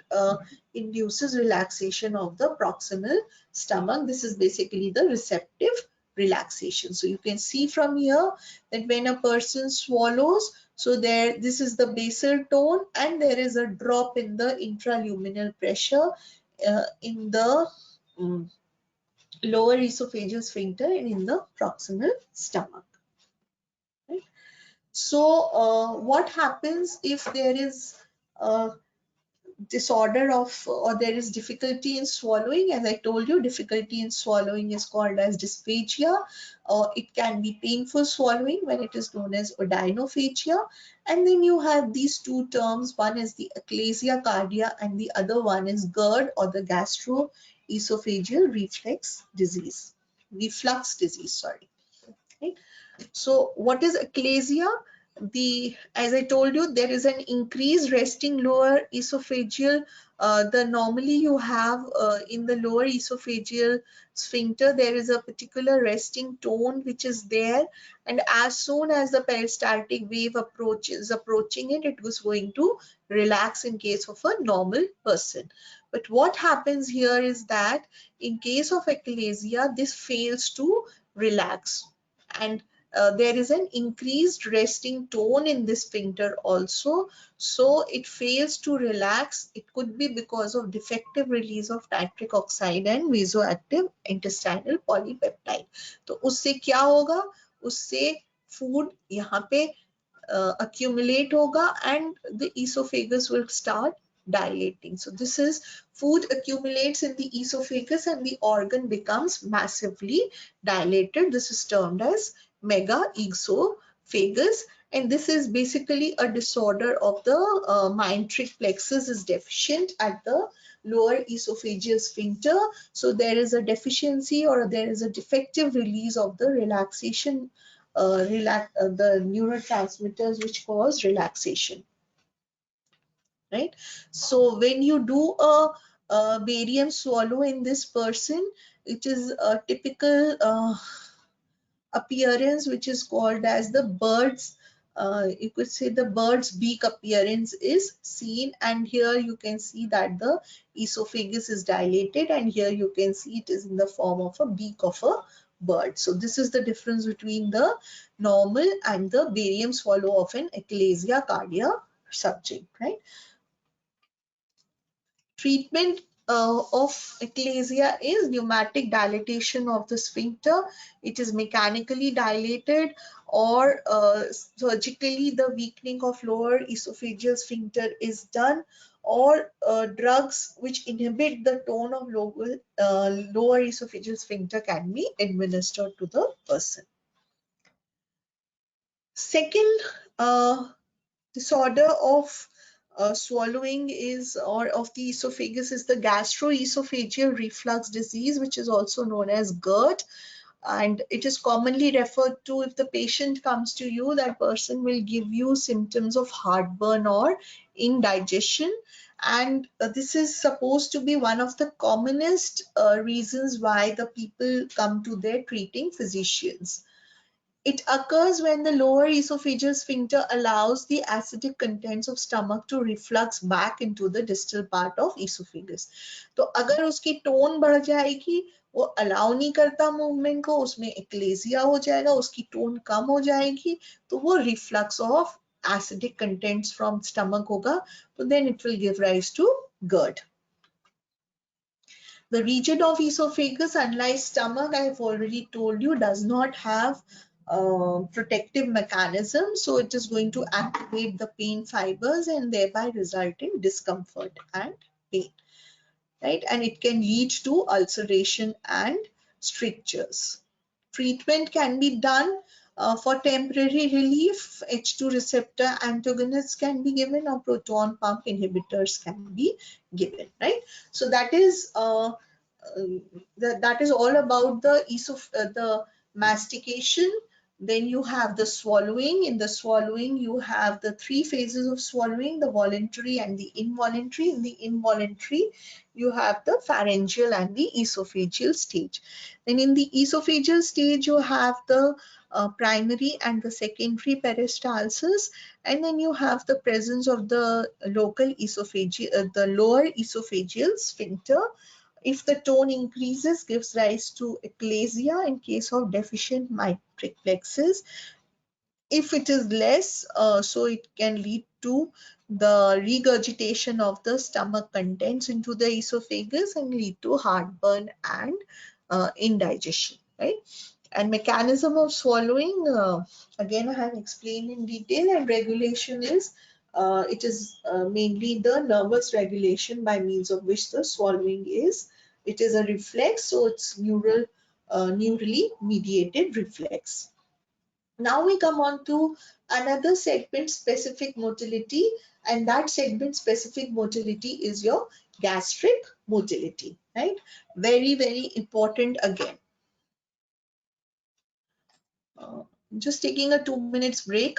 induces relaxation of the proximal stomach. This is basically the receptive relaxation. So you can see from here that when a person swallows, so there, this is the basal tone, and there is a drop in the intraluminal pressure in the lower esophageal sphincter and in the proximal stomach. Right? So what happens if there is a disorder of, or there is difficulty in swallowing? As I told you, difficulty in swallowing is called as dysphagia. It can be painful swallowing when it is known as odynophagia. And then you have these two terms. One is the achalasia cardia and the other one is GERD, or the gastroesophageal reflux disease, sorry. Right? So what is achalasia? As I told you, there is an increased resting lower esophageal. Normally you have in the lower esophageal sphincter, there is a particular resting tone which is there, and as soon as the peristaltic wave approaching it, it was going to relax in case of a normal person. But what happens here is that in case of achalasia, this fails to relax, and there is an increased resting tone in this sphincter also, so it fails to relax. It could be because of defective release of nitric oxide and vasoactive intestinal polypeptide. तो उससे क्या होगा? उससे food यहाँ पे accumulate hoga, and the esophagus will start dilating. So this is, food accumulates in the esophagus and the organ becomes massively dilated. This is termed as megaesophagus, and this is basically a disorder of the mesenteric plexus is deficient at the lower esophageal sphincter. So there is a deficiency, or there is a defective release of the relaxation the neurotransmitters which cause relaxation. Right? So when you do a barium swallow in this person, it is a typical appearance which is called as the bird's you could say the bird's beak appearance is seen, and here you can see that the esophagus is dilated, and here you can see it is in the form of a beak of a bird. So this is the difference between the normal and the barium swallow of an Echinacea cardia subject, right? Treatment of echinacea is pneumatic dilatation of the sphincter. It is mechanically dilated, or surgically the weakening of lower esophageal sphincter is done, or drugs which inhibit the tone of lower esophageal sphincter can be administered to the person. Second disorder of swallowing is, or of the esophagus, is the gastroesophageal reflux disease, which is also known as GERD. And it is commonly referred to, if the patient comes to you, that person will give you symptoms of heartburn or indigestion. And this is supposed to be one of the commonest reasons why the people come to their treating physicians. It occurs when the lower esophageal sphincter allows the acidic contents of stomach to reflux back into the distal part of esophagus. तो अगर उसकी tone बढ़ जाएगी, वो allow नहीं करता movement को, उसमें एक्लेजिया हो जाएगा, उसकी टोन कम हो जाएगी, तो वो reflux of acidic contents from stomach होगा, तो then it will give rise to GERD. The region of esophagus, unlike stomach, I have already told you, does not have protective mechanism. So it is going to activate the pain fibers and thereby result in discomfort and pain, right? And it can lead to ulceration and strictures. Treatment can be done for temporary relief. H2 receptor antagonists can be given, or proton pump inhibitors can be given, right? So that is that is all about the mastication. Then you have the swallowing. In the swallowing, you have the three phases of swallowing: the voluntary and the involuntary. In the involuntary, you have the pharyngeal and the esophageal stage. Then in the esophageal stage, you have the primary and the secondary peristalsis, and then you have the presence of the local esophageal, the lower esophageal sphincter. If the tone increases, gives rise to eclasia in case of deficient metric plexus. If it is less, so it can lead to the regurgitation of the stomach contents into the esophagus and lead to heartburn and indigestion, right? And mechanism of swallowing, again I have explained in detail, and regulation is it is mainly the nervous regulation by means of which the swallowing is. It is a reflex, so it's neurally mediated reflex. Now we come on to another segment specific motility, and that segment specific motility is your gastric motility, right? Very, very important again. Just taking a 2 minutes break.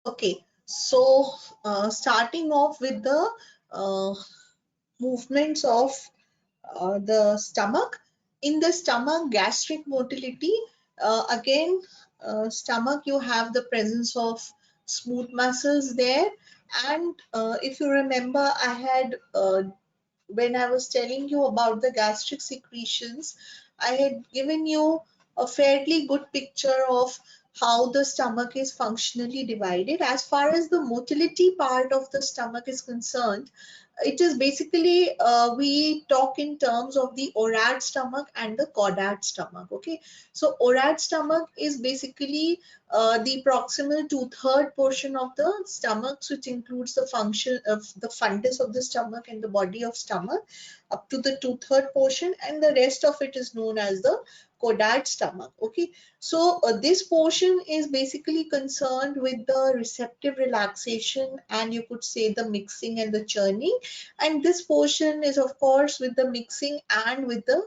Okay, so starting off with the uh, movements of the stomach. In the stomach, gastric motility, again, stomach, you have the presence of smooth muscles there. And if you remember, I had when I was telling you about the gastric secretions, I had given you a fairly good picture of how the stomach is functionally divided. As far as the motility part of the stomach is concerned, it is basically we talk in terms of the orad stomach and the caudate stomach. Okay, so orad stomach is basically the proximal two-third portion of the stomach, which includes the function of the fundus of the stomach and the body of stomach up to the two-third portion, and the rest of it is known as the caudate stomach. Okay, so this portion is basically concerned with the receptive relaxation, and you could say the mixing and the churning, and this portion is of course with the mixing and with the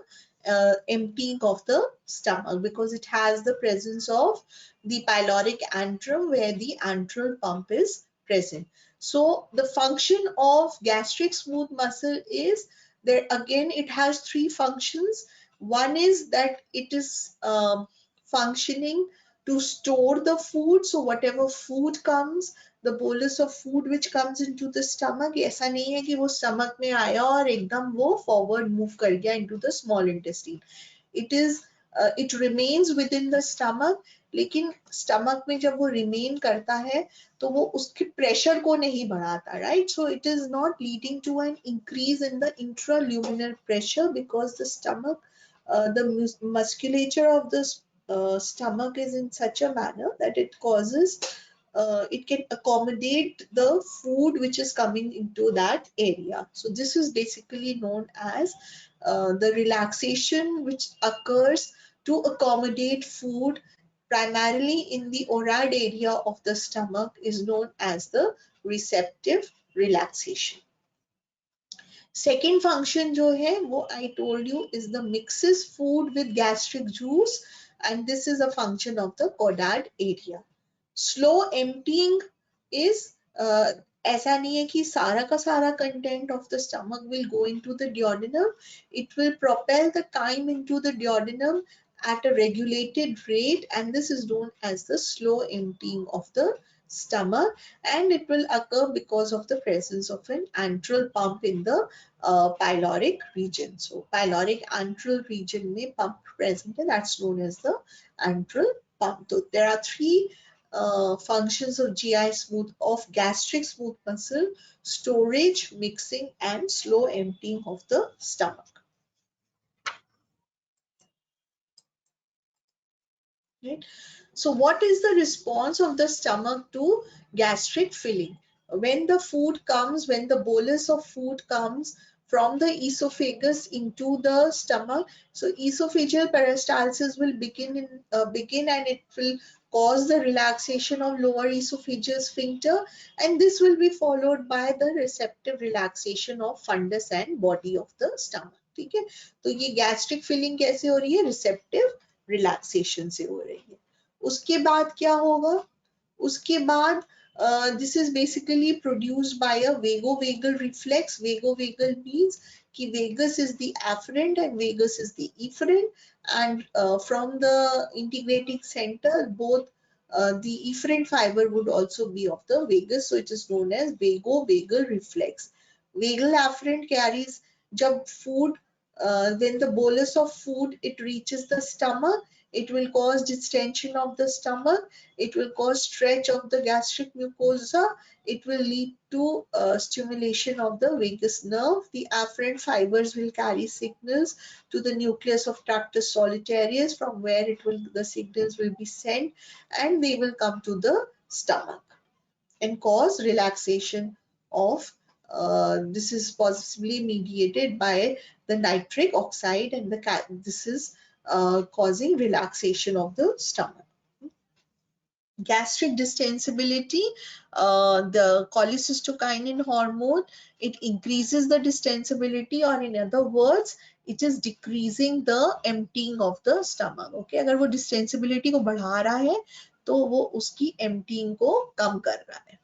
emptying of the stomach, because it has the presence of the pyloric antrum where the antral pump is present. So the function of gastric smooth muscle is there, again it has three functions. One is that it is functioning to store the food, so whatever food comes, the bolus of food which comes into the stomach, ऐसा नहीं है कि वो stomach में आया और एकदम वो forward move कर गया into the small intestine. It is it remains within the stomach, लेकिन stomach में जब वो remain करता है तो वो उसके pressure को नहीं बढ़ाता, right? So it is not leading to an increase in the intraluminal pressure, because the stomach, the musculature of the stomach is in such a manner that it causes it can accommodate the food which is coming into that area. So this is basically known as the relaxation which occurs to accommodate food primarily in the orad area of the stomach is known as the receptive relaxation. Second function जो है वो I told you is the mixes food with gastric juice, and this is a function of the caudate area. Slow emptying is ऐसा नहीं है कि सारा का सारा content of the stomach will go into the duodenum. It will propel the chyme into the duodenum at a regulated rate, and this is known as the slow emptying of the stomach, and it will occur because of the presence of an antral pump in the pyloric region. So pyloric antral region में pump present है, that's known as the antral pump. So there are three functions of GI smooth, of gastric smooth muscle: storage, mixing, and slow emptying of the stomach. Right? So what is the response of the stomach to gastric filling? When the food comes, when the bolus of food comes from the esophagus into the stomach, so esophageal peristalsis will begin, and it will cause the relaxation of lower esophageal sphincter, and this will be followed by the receptive relaxation of fundus and body of the stomach. ठीक है, तो ये gastric filling कैसे हो रही है? Receptive relaxation से हो रही है. उसके बाद क्या होगा? उसके बाद this is basically produced by a vagovagal reflex. Vagovagal means कि vagus is the afferent and vagus is the efferent, and from the integrating center both the efferent fiber would also be of the vagus, so it is known as vagovagal reflex. Vagal afferent carries जब food when the bolus of food it reaches the stomach, it will cause distension of the stomach, it will cause stretch of the gastric mucosa, it will lead to stimulation of the vagus nerve. The afferent fibers will carry signals to the nucleus of tractus solitarius, from where the signals will be sent and they will come to the stomach and cause relaxation of this is possibly mediated by the nitric oxide, and this is causing relaxation of the stomach. Gastric distensibility, the cholecystokinin hormone, it increases the distensibility, or in other words it is decreasing the emptying of the stomach. Okay, अगर वो distensibility को बढ़ा रहा है तो वो उसकी emptying को कम कर रहा है।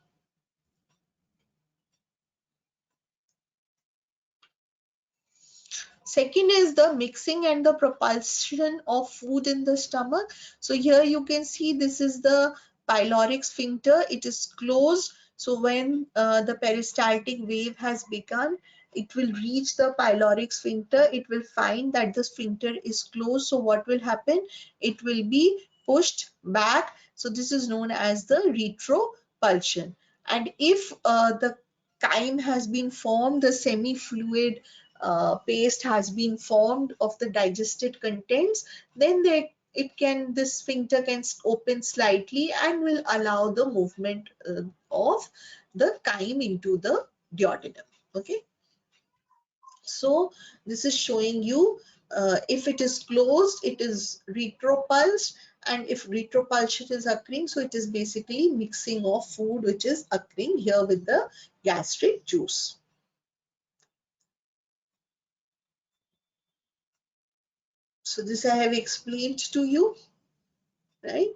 Second is the mixing and the propulsion of food in the stomach. So here you can see this is the pyloric sphincter. It is closed. So when the peristaltic wave has begun, it will reach the pyloric sphincter. It will find that the sphincter is closed. So what will happen? It will be pushed back. So this is known as the retropulsion. And if the chyme has been formed, the semi-fluid paste has been formed of the digested contents, then this sphincter can open slightly and will allow the movement of the chyme into the duodenum. Okay, so this is showing you if it is closed, it is retropulsed, and if retropulsion is occurring, so it is basically mixing of food which is occurring here with the gastric juice. So this I have explained to you, right?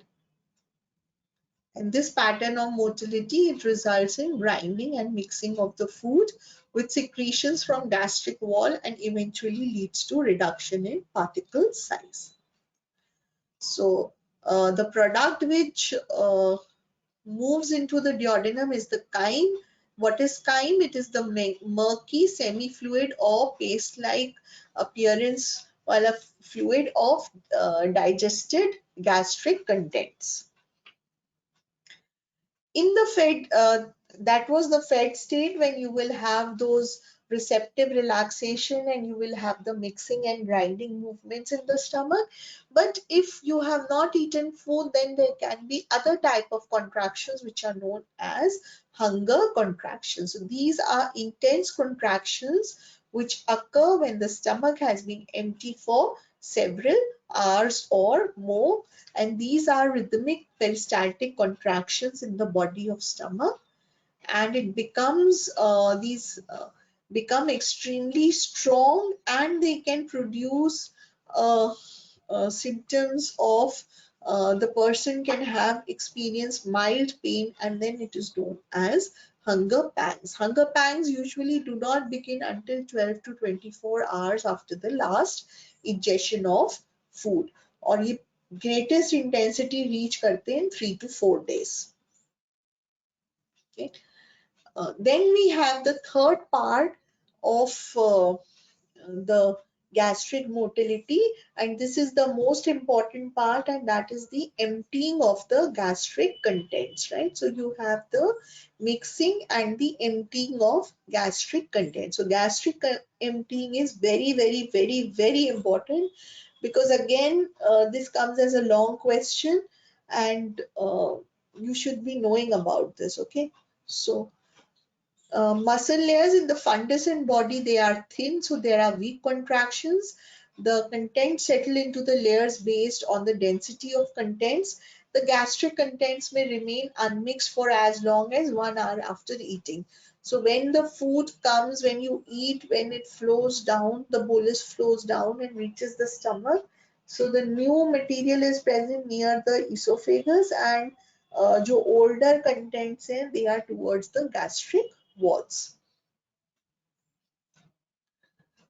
And this pattern of motility, it results in grinding and mixing of the food with secretions from gastric wall and eventually leads to reduction in particle size. So the product which moves into the duodenum is the chyme. What is chyme? It is the murky, semi-fluid or paste-like appearance while a fluid of digested gastric contents. In the fed, that was the fed state when you will have those receptive relaxation and you will have the mixing and grinding movements in the stomach. But if you have not eaten food, then there can be other type of contractions which are known as hunger contractions. So these are intense contractions which occur when the stomach has been empty for several hours or more, and these are rhythmic peristaltic contractions in the body of stomach, and it becomes these become extremely strong, and they can produce symptoms of the person can have experienced mild pain, and then it is known as hunger pangs. Hunger pangs usually do not begin until 12 to 24 hours after the last ingestion of food, और ये greatest intensity reach करते हैं in 3 to 4 days. Okay. Then we have the third part of the gastric motility, and this is the most important part, and that is the emptying of the gastric contents, right? So you have the mixing and the emptying of gastric contents. So gastric emptying is very, very, very, very important, because again this comes as a long question, and you should be knowing about this. Okay, so muscle layers in the fundus and body, they are thin, so there are weak contractions. The contents settle into the layers based on the density of contents. The gastric contents may remain unmixed for as long as 1 hour after eating. So when the food comes, when you eat, when it flows down, the bolus flows down and reaches the stomach. So the new material is present near the esophagus, and जो older contents हैं, they are towards the gastric walls.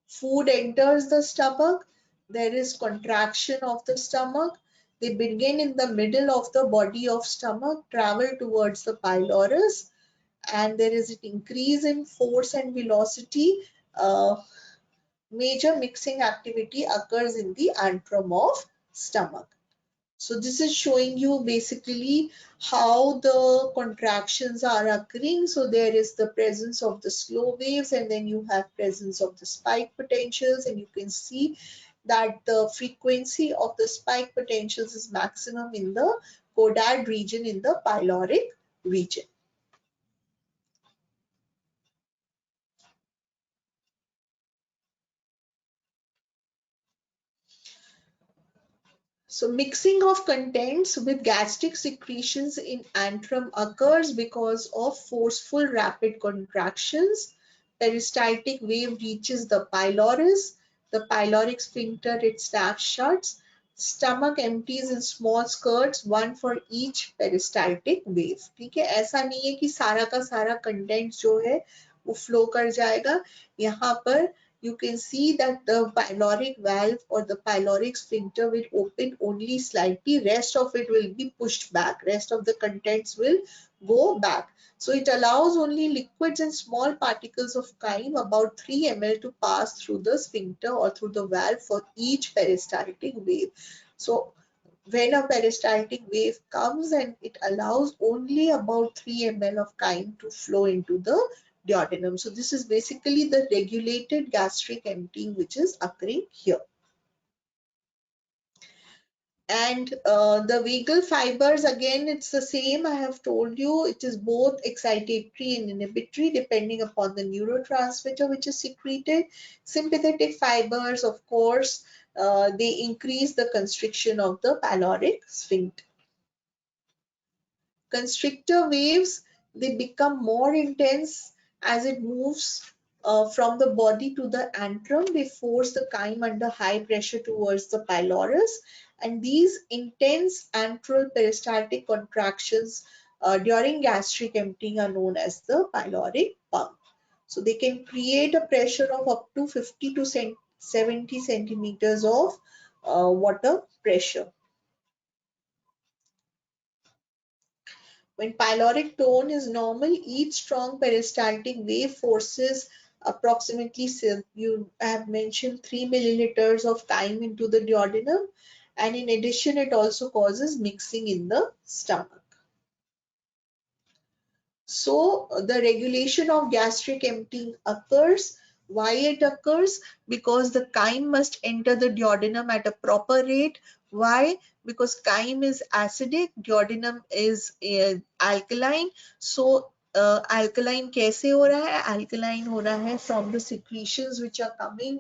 Food enters the stomach. There is contraction of the stomach. They begin in the middle of the body of stomach, travel towards the pylorus, and there is an increase in force and velocity. Major mixing activity occurs in the antrum of stomach. So this is showing you basically how the contractions are occurring. So there is the presence of the slow waves, and then you have presence of the spike potentials, and you can see that the frequency of the spike potentials is maximum in the caudate region, in the pyloric region. So mixing of contents with gastric secretions in antrum occurs because of forceful rapid contractions. Peristaltic wave reaches the pylorus. The pyloric sphincter, it snaps shut. stomach empties in small spurts, one for each peristaltic wave. ठीक है, ऐसा नहीं है कि सारा का सारा content जो है वो फ्लो कर जाएगा. यहाँ पर you can see that the pyloric valve or the pyloric sphincter will open only slightly. Rest of it will be pushed back. Rest of the contents will go back. So it allows only liquids and small particles of chyme, about 3 ml, to pass through the sphincter or through the valve for each peristaltic wave. So when a peristaltic wave comes, and it allows only about 3 ml of chyme to flow into the duodenum. So this is basically the regulated gastric emptying which is occurring here. And the vagal fibers, again, it's the same. I have told you it is both excitatory and inhibitory depending upon the neurotransmitter which is secreted. Sympathetic fibers, of course, they increase the constriction of the pyloric sphincter. Constrictor waves, they become more intense as it moves from the body to the antrum. They force the chyme under high pressure towards the pylorus, and these intense antral peristaltic contractions during gastric emptying are known as the pyloric pump. So they can create a pressure of up to 50 to 70 centimeters of water pressure. When pyloric tone is normal, each strong peristaltic wave forces approximately, you have mentioned, 3 milliliters of chyme into the duodenum, and in addition it also causes mixing in the stomach. So the regulation of gastric emptying occurs. Why it occurs? Because the chyme must enter the duodenum at a proper rate. Why? Because chyme is acidic, duodenum is alkaline. So alkaline कैसे हो रहा है? Alkaline हो रहा है from the secretions which are coming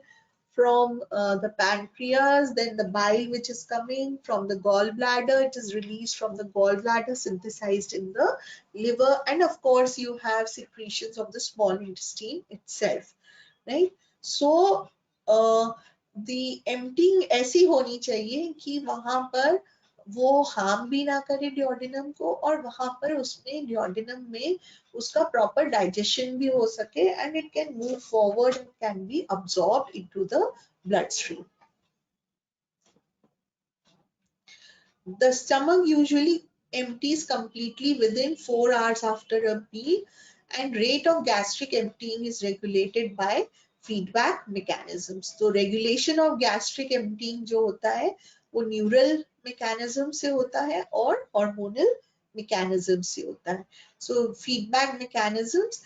from the pancreas, then the bile which is coming from the gallbladder, it is released from the gallbladder, synthesized in the liver, and of course you have secretions of the small intestine itself, right? So the emptying ऐसी होनी चाहिए कि वहां पर वो harm भी ना करे डियोडिनम को, और वहां पर उसमें डियोडिनम में उसका प्रॉपर डाइजेशन भी हो सके, and it can move forward and can be absorbed into the blood stream. The stomach usually empties completely within 4 hours after a meal, and rate of gastric emptying is regulated by feedback mechanisms. So regulation of gastric emptying जो होता है वो neural mechanism से होता है और hormonal mechanism से होता है. So feedback mechanisms,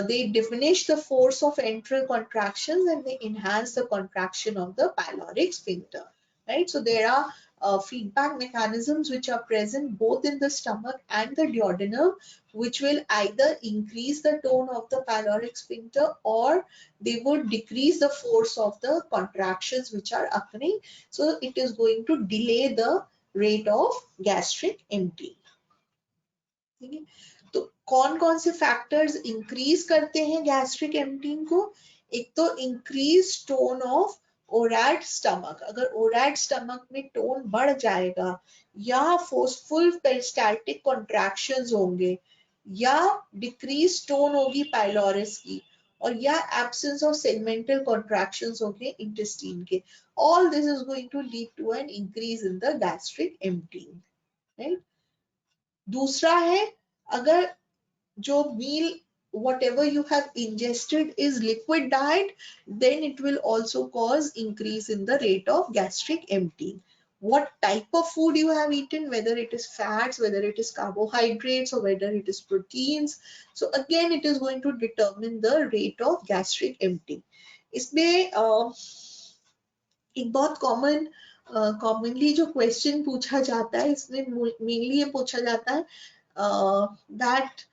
they diminish the force of enteral contractions and they enhance the contraction of the pyloric sphincter, right? So there are feedback mechanisms which are present both in the stomach and the duodenum, which will either increase the tone of the pyloric sphincter or they would decrease the force of the contractions which are occurring. So it is going to delay the rate of gastric emptying. तो कौन कौन से factors increase करते हैं gastric emptying को? एक तो increase tone of ओरैट stomach. अगर ओरैट स्टमक में टोन बढ़ जाएगा, या फोर्सफुल पेरिस्टाल्टिक कॉन्ट्रैक्शंस होंगे, या डिक्रीज टोन होगी पाइलोरस की, और या एब्सेंस ऑफ सेगमेंटल कॉन्ट्रैक्शंस होंगे इंटेस्टाइन के, all this is going to lead to an increase in the gastric emptying, right? दूसरा है, अगर जो meal whatever you have ingested is liquid diet, then it will also cause increase in the rate of gastric emptying. What type of food you have eaten, whether it is fats, whether it is carbohydrates, or whether it is proteins, so again it is going to determine the rate of gastric emptying. इसमें एक बहुत commonly जो question पूछा जाता है, इसमें mainly ये पूछा जाता है that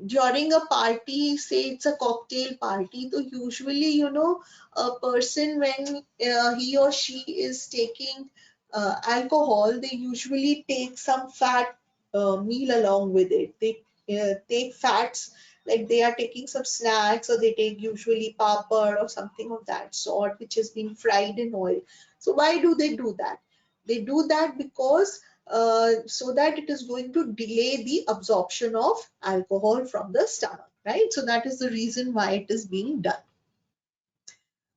during a party, say it's a cocktail party, so usually, you know, a person when he or she is taking alcohol, they usually take some fat meal along with it. They take fats, like they are taking some snacks, or they take usually papad or something of that sort which has been fried in oil. So why do they do that? They do that because so that it is going to delay the absorption of alcohol from the stomach, right? So that is the reason why it is being done.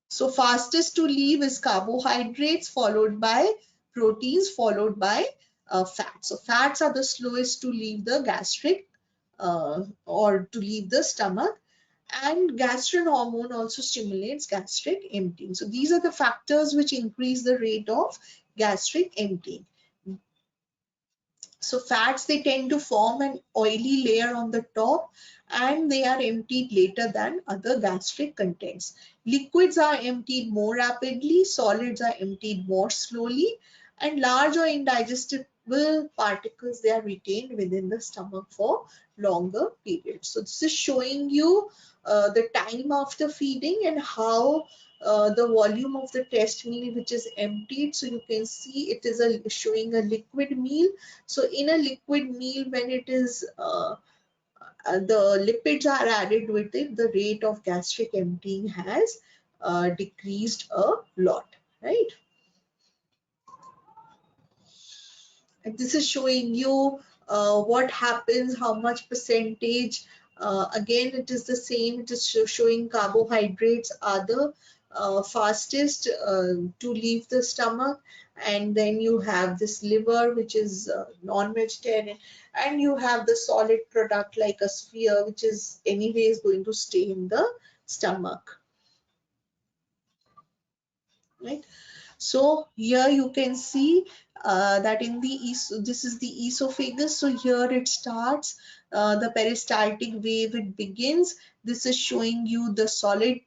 So fastest to leave is carbohydrates, followed by proteins, followed by fats. So fats are the slowest to leave the gastric or to leave the stomach. And gastrin hormone also stimulates gastric emptying. So these are the factors which increase the rate of gastric emptying. So fats, they tend to form an oily layer on the top and they are emptied later than other gastric contents. Liquids are emptied more rapidly, solids are emptied more slowly, and large or indigestible particles, they are retained within the stomach for longer periods. So this is showing you the time after feeding and how the volume of the test meal which is emptied. So you can see it is showing a liquid meal. So in a liquid meal, when it is the lipids are added with it, the rate of gastric emptying has decreased a lot, right? And this is showing you what happens, how much percentage. Again, it is the same. It is showing carbohydrates are the fastest to leave the stomach. And then you have this liver, which is non-vegetarian. And you have the solid product like a sphere, which is anyways going to stay in the stomach, right? So here you can see that in the this is the esophagus. So here it starts, the peristaltic wave, it begins. This is showing you the solid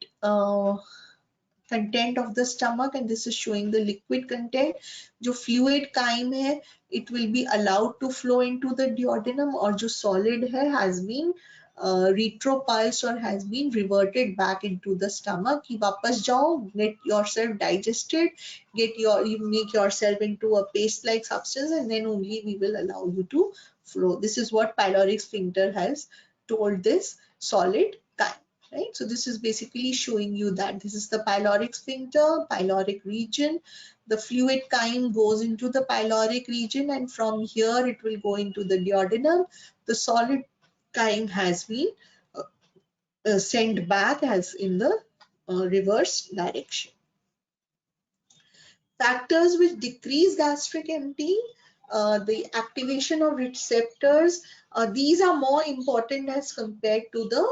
content of the stomach and this is showing the liquid content. जो fluid chyme है, it will be allowed to flow into the duodenum, और जो solid है has been retropulsed or has been reverted back into the stomach कि वापस जाओ, get yourself digested, you make yourself into a paste like substance and then only we will allow you to flow. This is what pyloric sphincter has told this solid chyme. Right, so this is basically showing you that this is the pyloric sphincter, pyloric region. The fluid chyme goes into the pyloric region and from here it will go into the duodenum. The solid chyme has been sent back as in the reverse direction. Factors which decrease gastric emptying, the activation of receptors, these are more important as compared to the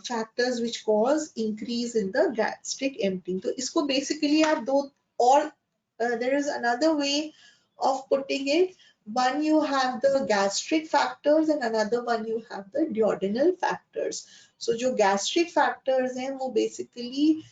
factors which cause increase in the gastric emptying. So isko basically आप दो और there is another way of putting it. One, you have the gastric factors and another one you have the duodenal factors. So जो gastric factors हैं वो basically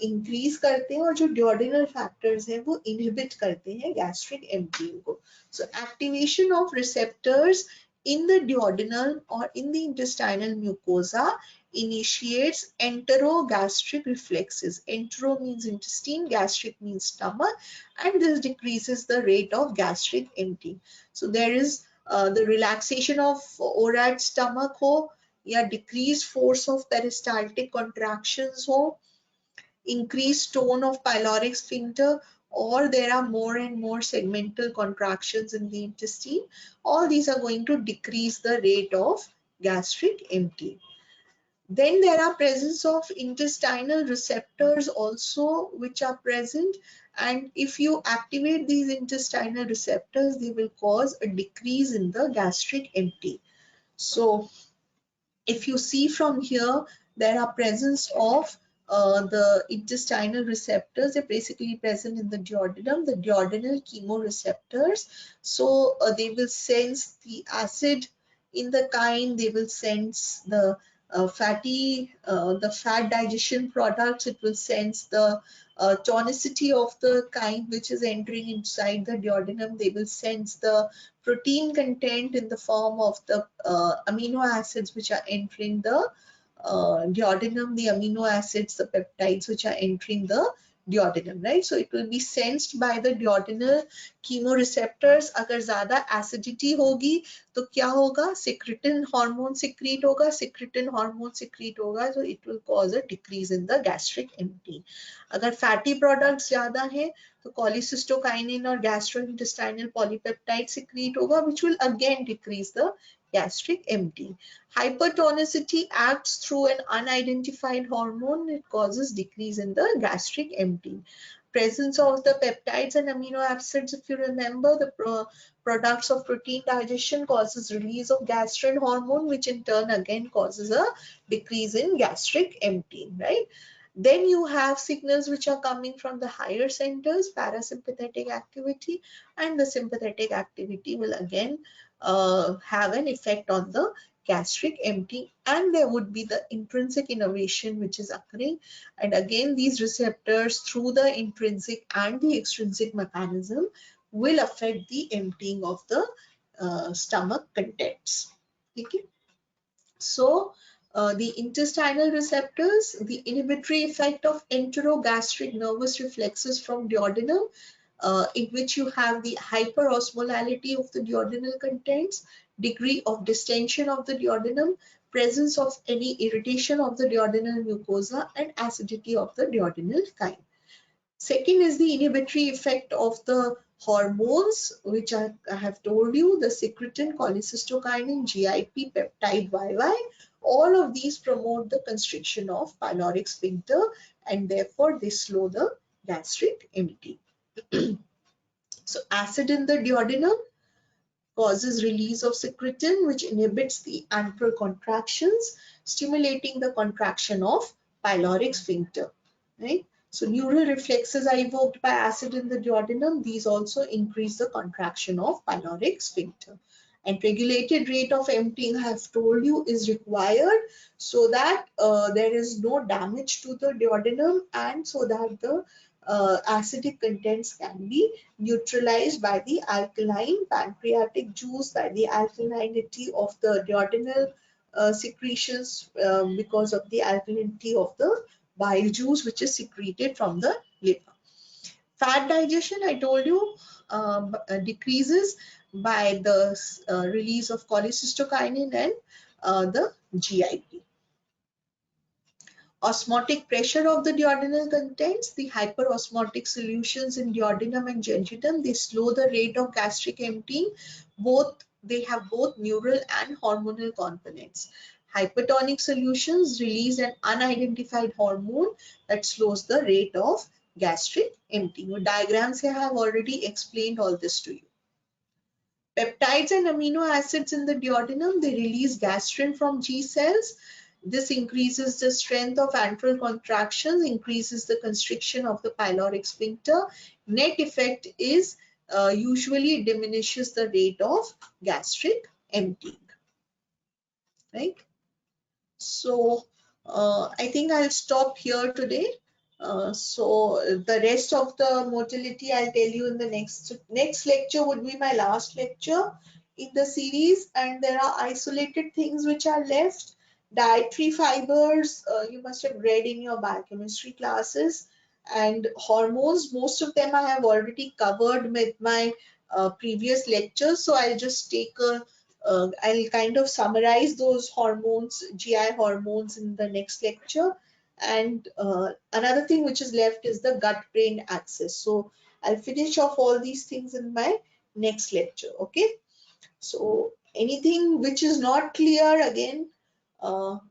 increase करते हैं और जो duodenal factors हैं वो inhibit करते हैं gastric emptying को. So activation of receptors in the duodenal or in the intestinal mucosa initiates enterogastric reflexes. Entero means intestine, gastric means stomach, and this decreases the rate of gastric emptying. So there is the relaxation of ORAD stomach ho, या decreased force of peristaltic contractions ho, increased tone of pyloric sphincter, or there are more and more segmental contractions in the intestine. All these are going to decrease the rate of gastric emptying. Then there are presence of intestinal receptors also which are present, and if you activate these intestinal receptors, they will cause a decrease in the gastric emptying. So if you see from here, there are presence of the intestinal receptors. They're basically present in the duodenum, the duodenal chemoreceptors. So they will sense the acid in the chyme, they will sense the the fat digestion products, it will sense the tonicity of the chyme which is entering inside the duodenum, they will sense the protein content in the form of the amino acids which are entering the duodenum, the amino acids, the peptides which are entering the duodenum, right? So it will be sensed by the duodenal chemoreceptors. अगर ज़्यादा acidity होगी तो क्या होगा? Secretin hormone secrete होगा, secretin hormone secrete होगा, so it will cause a decrease in the gastric emptying. अगर fatty products ज़्यादा है तो cholecystokinin और gastrointestinal polypeptide secrete होगा, which will again decrease the gastric emptying. Hypertonicity acts through an unidentified hormone. It causes decrease in the gastric emptying. Presence of the peptides and amino acids, if you remember, the products of protein digestion causes release of gastrin hormone, which in turn again causes a decrease in gastric emptying, right? Then you have signals which are coming from the higher centers, parasympathetic activity, and the sympathetic activity will again have an effect on the gastric emptying, and there would be the intrinsic innervation which is occurring, and again these receptors through the intrinsic and the extrinsic mechanism will affect the emptying of the stomach contents. Okay. So the intestinal receptors, the inhibitory effect of enterogastric nervous reflexes from duodenum, in which you have the hyperosmolality of the duodenal contents, degree of distension of the duodenum, presence of any irritation of the duodenal mucosa, and acidity of the duodenal chyme. Second is the inhibitory effect of the hormones, which I have told you, the secretin, cholecystokinin, GIP, peptide YY. All of these promote the constriction of pyloric sphincter, and therefore they slow the gastric emptying. So acid in the duodenum causes release of secretin, which inhibits the antral contractions, stimulating the contraction of pyloric sphincter, right? So neural reflexes are evoked by acid in the duodenum. These also increase the contraction of pyloric sphincter. And regulated rate of emptying, I have told you, is required so that there is no damage to the duodenum, and so that the acidic contents can be neutralized by the alkaline pancreatic juice, by the alkalinity of the duodenal secretions because of the alkalinity of the bile juice which is secreted from the liver. Fat digestion, I told you, decreases by the release of cholecystokinin and the GIP. Osmotic pressure of the duodenal contents, the hyperosmotic solutions in duodenum and jejunum, they slow the rate of gastric emptying. They have both neural and hormonal components. Hypertonic solutions release an unidentified hormone that slows the rate of gastric emptying. With diagrams here, I have already explained all this to you. Peptides and amino acids in the duodenum, they release gastrin from G cells. This increases the strength of antral contractions, increases the constriction of the pyloric sphincter. Net effect is usually diminishes the rate of gastric emptying, right? So I think I'll stop here today. So the rest of the motility I'll tell you in the next lecture would be my last lecture in the series, and there are isolated things which are left. Dietary fibers, you must have read in your biochemistry classes, and hormones, most of them I have already covered with my previous lectures, so I'll just take a I'll kind of summarize those hormones, GI hormones, in the next lecture. And another thing which is left is the gut-brain axis. So I'll finish off all these things in my next lecture. Okay. So anything which is not clear, again,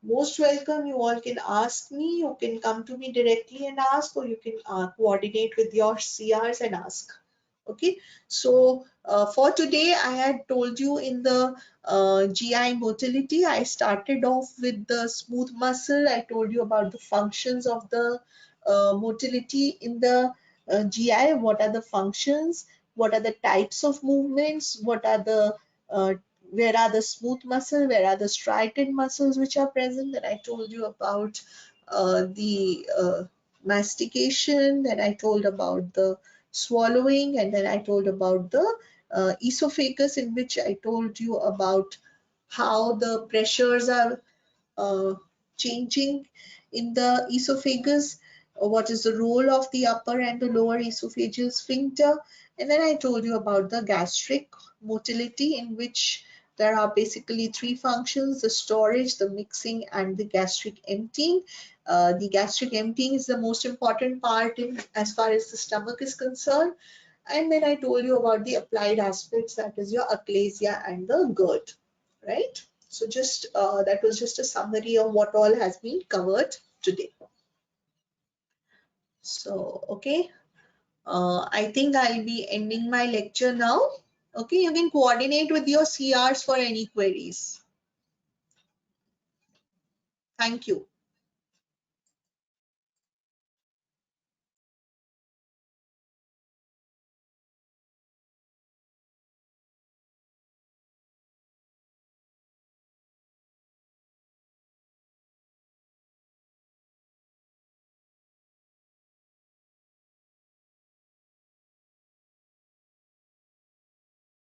most welcome. You all can ask me. You can come to me directly and ask, or you can coordinate with your CRs and ask. Okay, so for today, I had told you in the GI motility, I started off with the smooth muscle. I told you about the functions of the motility in the GI. What are the functions? What are the types of movements? What are the where are the smooth muscle? Where are the striated muscles which are present? Then I told you about the mastication. Then I told about the swallowing, and then I told about the esophagus, in which I told you about how the pressures are changing in the esophagus. what is the role of the upper and the lower esophageal sphincter. And then I told you about the gastric motility, in which there are basically three functions: the storage, the mixing, and the gastric emptying. The gastric emptying is the most important part in as far as the stomach is concerned. And then I told you about the applied aspects, that is your achalasia and the GERD, right? So just that was just a summary of what all has been covered today. So, okay, I think I'll be ending my lecture now. Okay, you can coordinate with your CRs for any queries. Thank you.